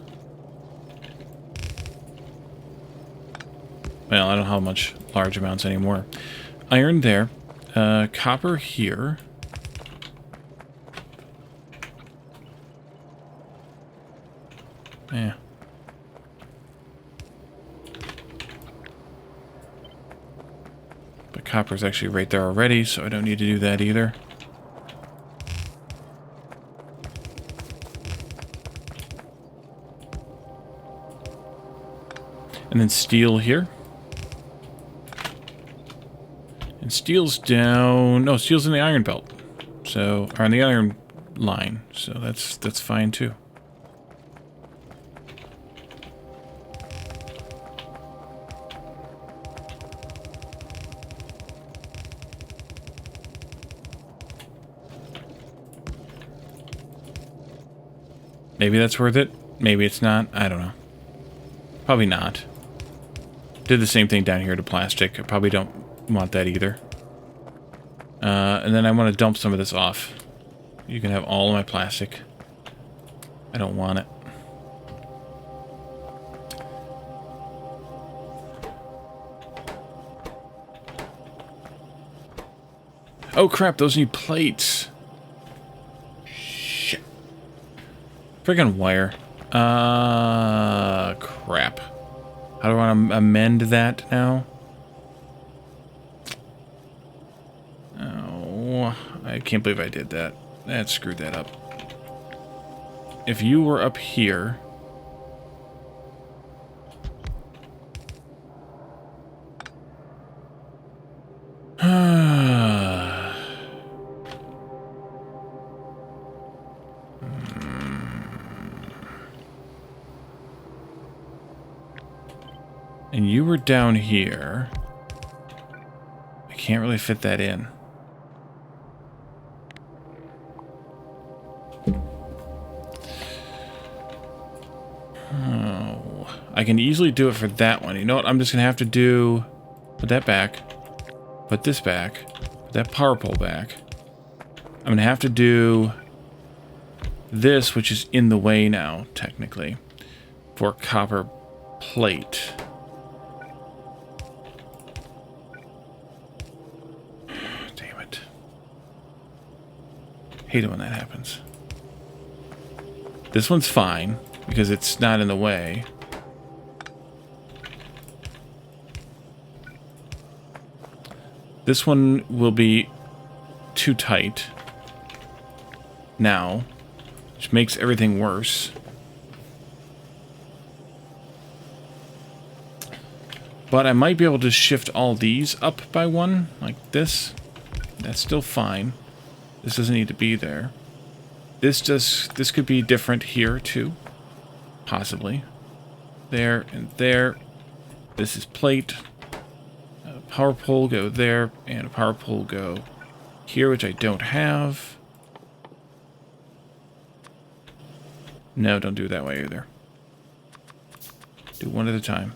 Well, I don't know how much large amounts anymore. Iron there. Copper here. Yeah. But copper's actually right there already, so I don't need to do that either. And then steel here. And steel's down... No, steel's in the iron belt. So, or on the iron line. So that's fine too. Maybe that's worth it. Maybe it's not. I don't know. Probably not. Did the same thing down here to plastic. I probably don't want that either. And then I want to dump some of this off. You can have all of my plastic. I don't want it. Oh crap, those need plates. Shit. Friggin' wire. Crap. How do I want to amend that now? Oh, I can't believe I did that. That screwed that up. If you were up here... And you were down here. I can't really fit that in. Oh, I can easily do it for that one. You know what? I'm just going to have to do... Put that back. Put this back. Put that power pole back. I'm going to have to do this, which is in the way now, technically, for copper plate. Hate it when that happens. This one's fine because it's not in the way. This one will be too tight now, which makes everything worse. But I might be able to shift all these up by one, like this. That's still fine. This doesn't need to be there. This could be different here too. Possibly. There and there. This is plate. A power pole go there, and a power pole go here, which I don't have. No, don't do it that way either. Do one at a time.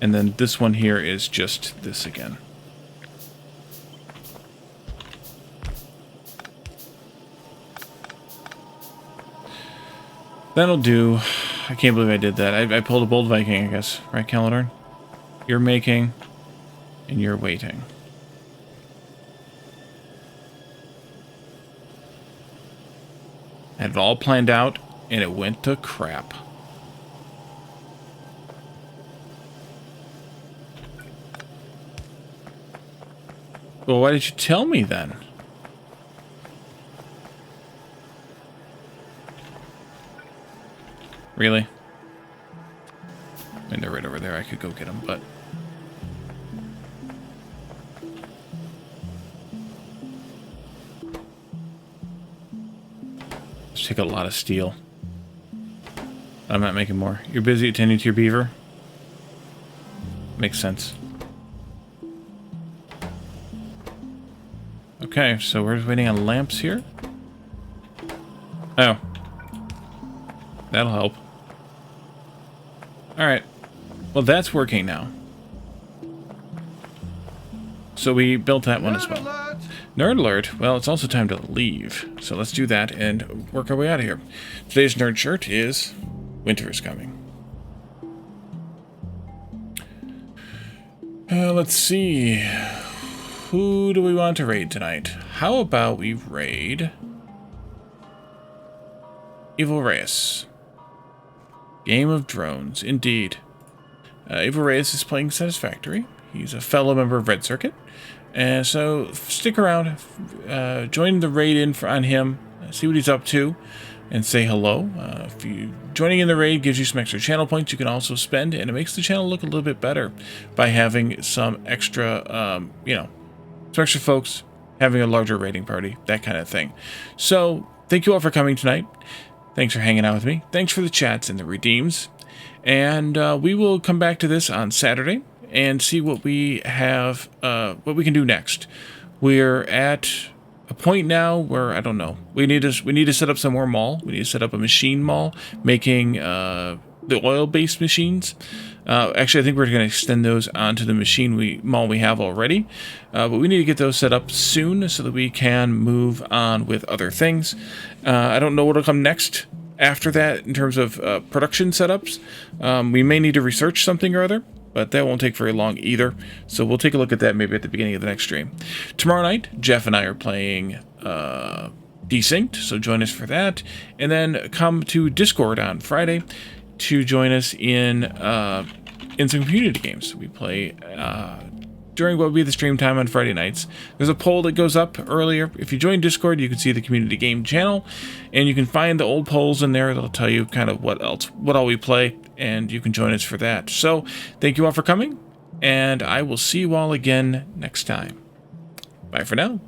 And then this one here is just this again. That'll do. I can't believe I did that. I pulled a bold Viking, I guess. Right, Caladorn? You're making, and you're waiting. I had it all planned out, and it went to crap. Well, why did you tell me then? Really? I mean, they're right over there. I could go get them, but... Let's take a lot of steel. I'm not making more. You're busy attending to your beaver? Makes sense. Okay, so we're just waiting on lamps here. Oh. That'll help. Alright. Well, that's working now. So we built that one as well. Nerd alert. Well, it's also time to leave. So let's do that and work our way out of here. Today's nerd shirt is winter is coming. Let's see. Who do we want to raid tonight? How about we raid Evil Reyes. Game of Drones, indeed. Evil Reyes is playing Satisfactory. He's a fellow member of Red Circuit. And so stick around, join the raid in on him, see what he's up to, and say hello. If you joining in the raid gives you some extra channel points you can also spend, and it makes the channel look a little bit better by having some extra, some extra folks, having a larger raiding party, that kind of thing. So thank you all for coming tonight. Thanks for hanging out with me. Thanks for the chats and the redeems. And we will come back to this on Saturday and see what we have, what we can do next. We're at a point now where, I don't know, we need to set up some more mall. We need to set up a machine mall, making the oil-based machines. Actually, I think we're going to extend those onto the machine mall we have already. But we need to get those set up soon so that we can move on with other things. I don't know what will come next after that in terms of production setups. We may need to research something or other, but that won't take very long either. So we'll take a look at that maybe at the beginning of the next stream. Tomorrow night, Jeff and I are playing Desynced, so join us for that. And then come to Discord on Friday to join us in some community games. We play during what will be the stream time on Friday nights. There's a poll that goes up earlier. If you join Discord, you can see the community game channel, and you can find the old polls in there that'll tell you kind of what all we play, and you can join us for that. So thank you all for coming, and I will see you all again next time. Bye for now.